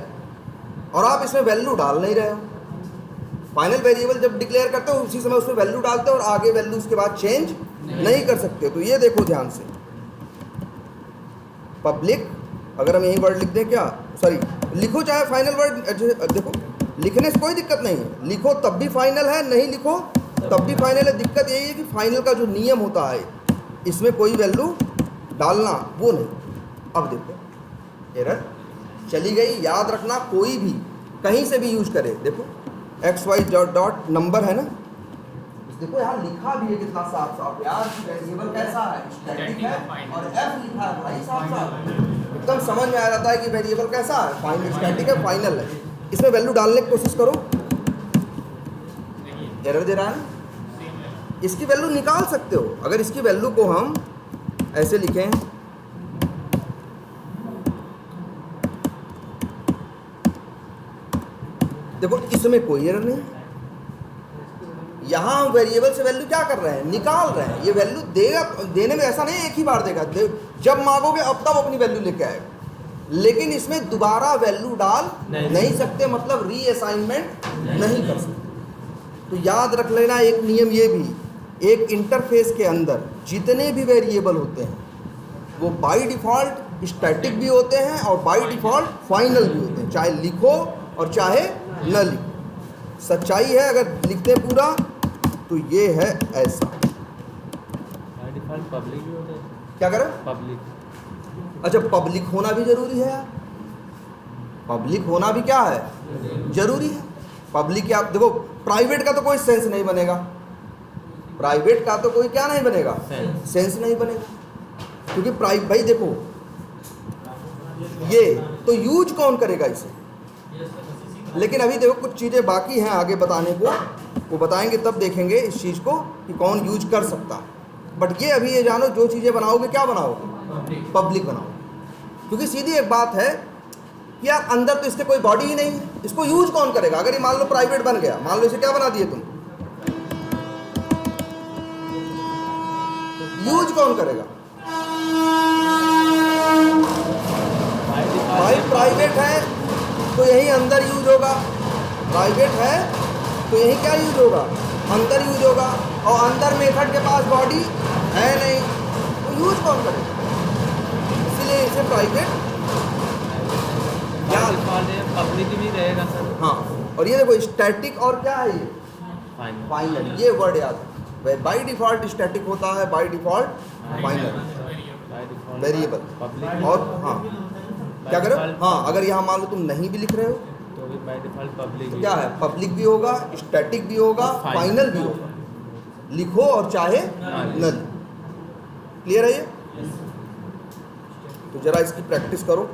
Speaker 1: और आप इसमें वैल्यू डाल नहीं रहे हो। फाइनल वेरिएबल जब डिक्लेयर करते हो उसी समय उसमें वैल्यू डालते हो, और आगे वैल्यू उसके बाद चेंज नहीं कर सकते। तो ये देखो ध्यान से, पब्लिक, अगर हम यही वर्ड लिख दें, क्या सॉरी लिखो, चाहे फाइनल वर्ड, देखो लिखने से कोई दिक्कत नहीं है, लिखो तब भी फाइनल है, नहीं लिखो तब भी फाइनल है। दिक्कत यही है कि फाइनल का जो नियम होता है, इसमें कोई वैल्यू डालना वो नहीं। अब देखो एरर चली गई। याद रखना, कोई भी कहीं से भी यूज करे, देखो एक्स वाई डॉट नंबर है ना, देखो यहाँ लिखा भी है कितना साफ साफ यार, वेरिएबल कैसा है? स्टैटिक है, और एफ लिखा है भाई साफ साफ, एकदम समझ में आ जाता है कि वेरिएबल कैसा है? फाइनल, स्टैटिक है, फाइनल है। इसमें वैल्यू डालने की कोशिश करो, एरर दे रहा है ना। इसकी वैल्यू निकाल सकते हो, अगर इसकी वैल्यू को हम ऐसे लिखें, देखो इसमें कोई एरर नहीं। यहाँ हम वेरिएबल से वैल्यू क्या कर रहे हैं? निकाल रहे हैं। ये वैल्यू देगा, देने में ऐसा नहीं एक ही बार देगा, जब मांगोगे अब तब अपनी वैल्यू लेके आएगा, लेकिन इसमें दोबारा वैल्यू डाल नहीं सकते, मतलब रीअसाइनमेंट नहीं कर सकते। तो याद रख लेना एक नियम ये भी, एक इंटरफेस के अंदर जितने भी वेरिएबल होते हैं वो बाय डिफ़ॉल्ट स्टैटिक भी होते हैं और बाय डिफ़ॉल्ट फाइनल भी होते हैं, चाहे लिखो और चाहे न लिखो। सच्चाई है, अगर लिखते पूरा तो ये है ऐसा।
Speaker 3: डिफॉल्ट पब्लिक भी होता है।
Speaker 1: क्या करें?
Speaker 3: पब्लिक।
Speaker 1: अच्छा, पब्लिक होना भी जरूरी है। पब्लिक होना भी क्या है? जरूरी है। पब्लिक क्या, देखो प्राइवेट का तो कोई सेंस नहीं बनेगा, प्राइवेट का तो कोई क्या नहीं बनेगा? सेंस नहीं बनेगा, क्योंकि भाई देखो ये तो यूज कौन करेगा इसे? लेकिन अभी देखो कुछ चीज़ें बाकी हैं आगे बताने को, वो बताएंगे तब देखेंगे इस चीज़ को कि कौन यूज कर सकता है। बट ये अभी ये जानो, जो चीज़ें बनाओगे क्या बनाओगे? पब्लिक बनाओगे। क्योंकि सीधी एक बात है, कि यार अंदर तो इसके कोई बॉडी ही नहीं है, इसको यूज कौन करेगा? अगर ये मान लो प्राइवेट बन गया, मान लो इसे क्या बना दिए तुम, यूज कौन करेगा? भाई प्राइवेट है तो यही अंदर यूज होगा, प्राइवेट है तो यही क्या यूज होगा, अंदर यूज होगा, और अंदर मेथड के पास बॉडी है नहीं, तो यूज कौन करेगा? इसलिए इसे प्राइवेट या
Speaker 3: पब्लिक भी रहेगा सर।
Speaker 1: हाँ, और ये देखो स्टैटिक और क्या है ये
Speaker 3: फाइनल।
Speaker 1: फाइनल, ये वर्ड याद है। बाई डिफॉल्ट स्टैटिक होता है, by default final variable.
Speaker 3: Public
Speaker 1: और हाँ क्या करो, हाँ अगर यहाँ मान लो तुम नहीं भी लिख रहे हो
Speaker 3: तो भी बाय डिफॉल्ट पब्लिक
Speaker 1: तो क्या है, पब्लिक भी होगा, स्टैटिक भी होगा, फाइनल भी होगा, लिखो और चाहे नल। क्लियर है ये? तो जरा इसकी प्रैक्टिस करो।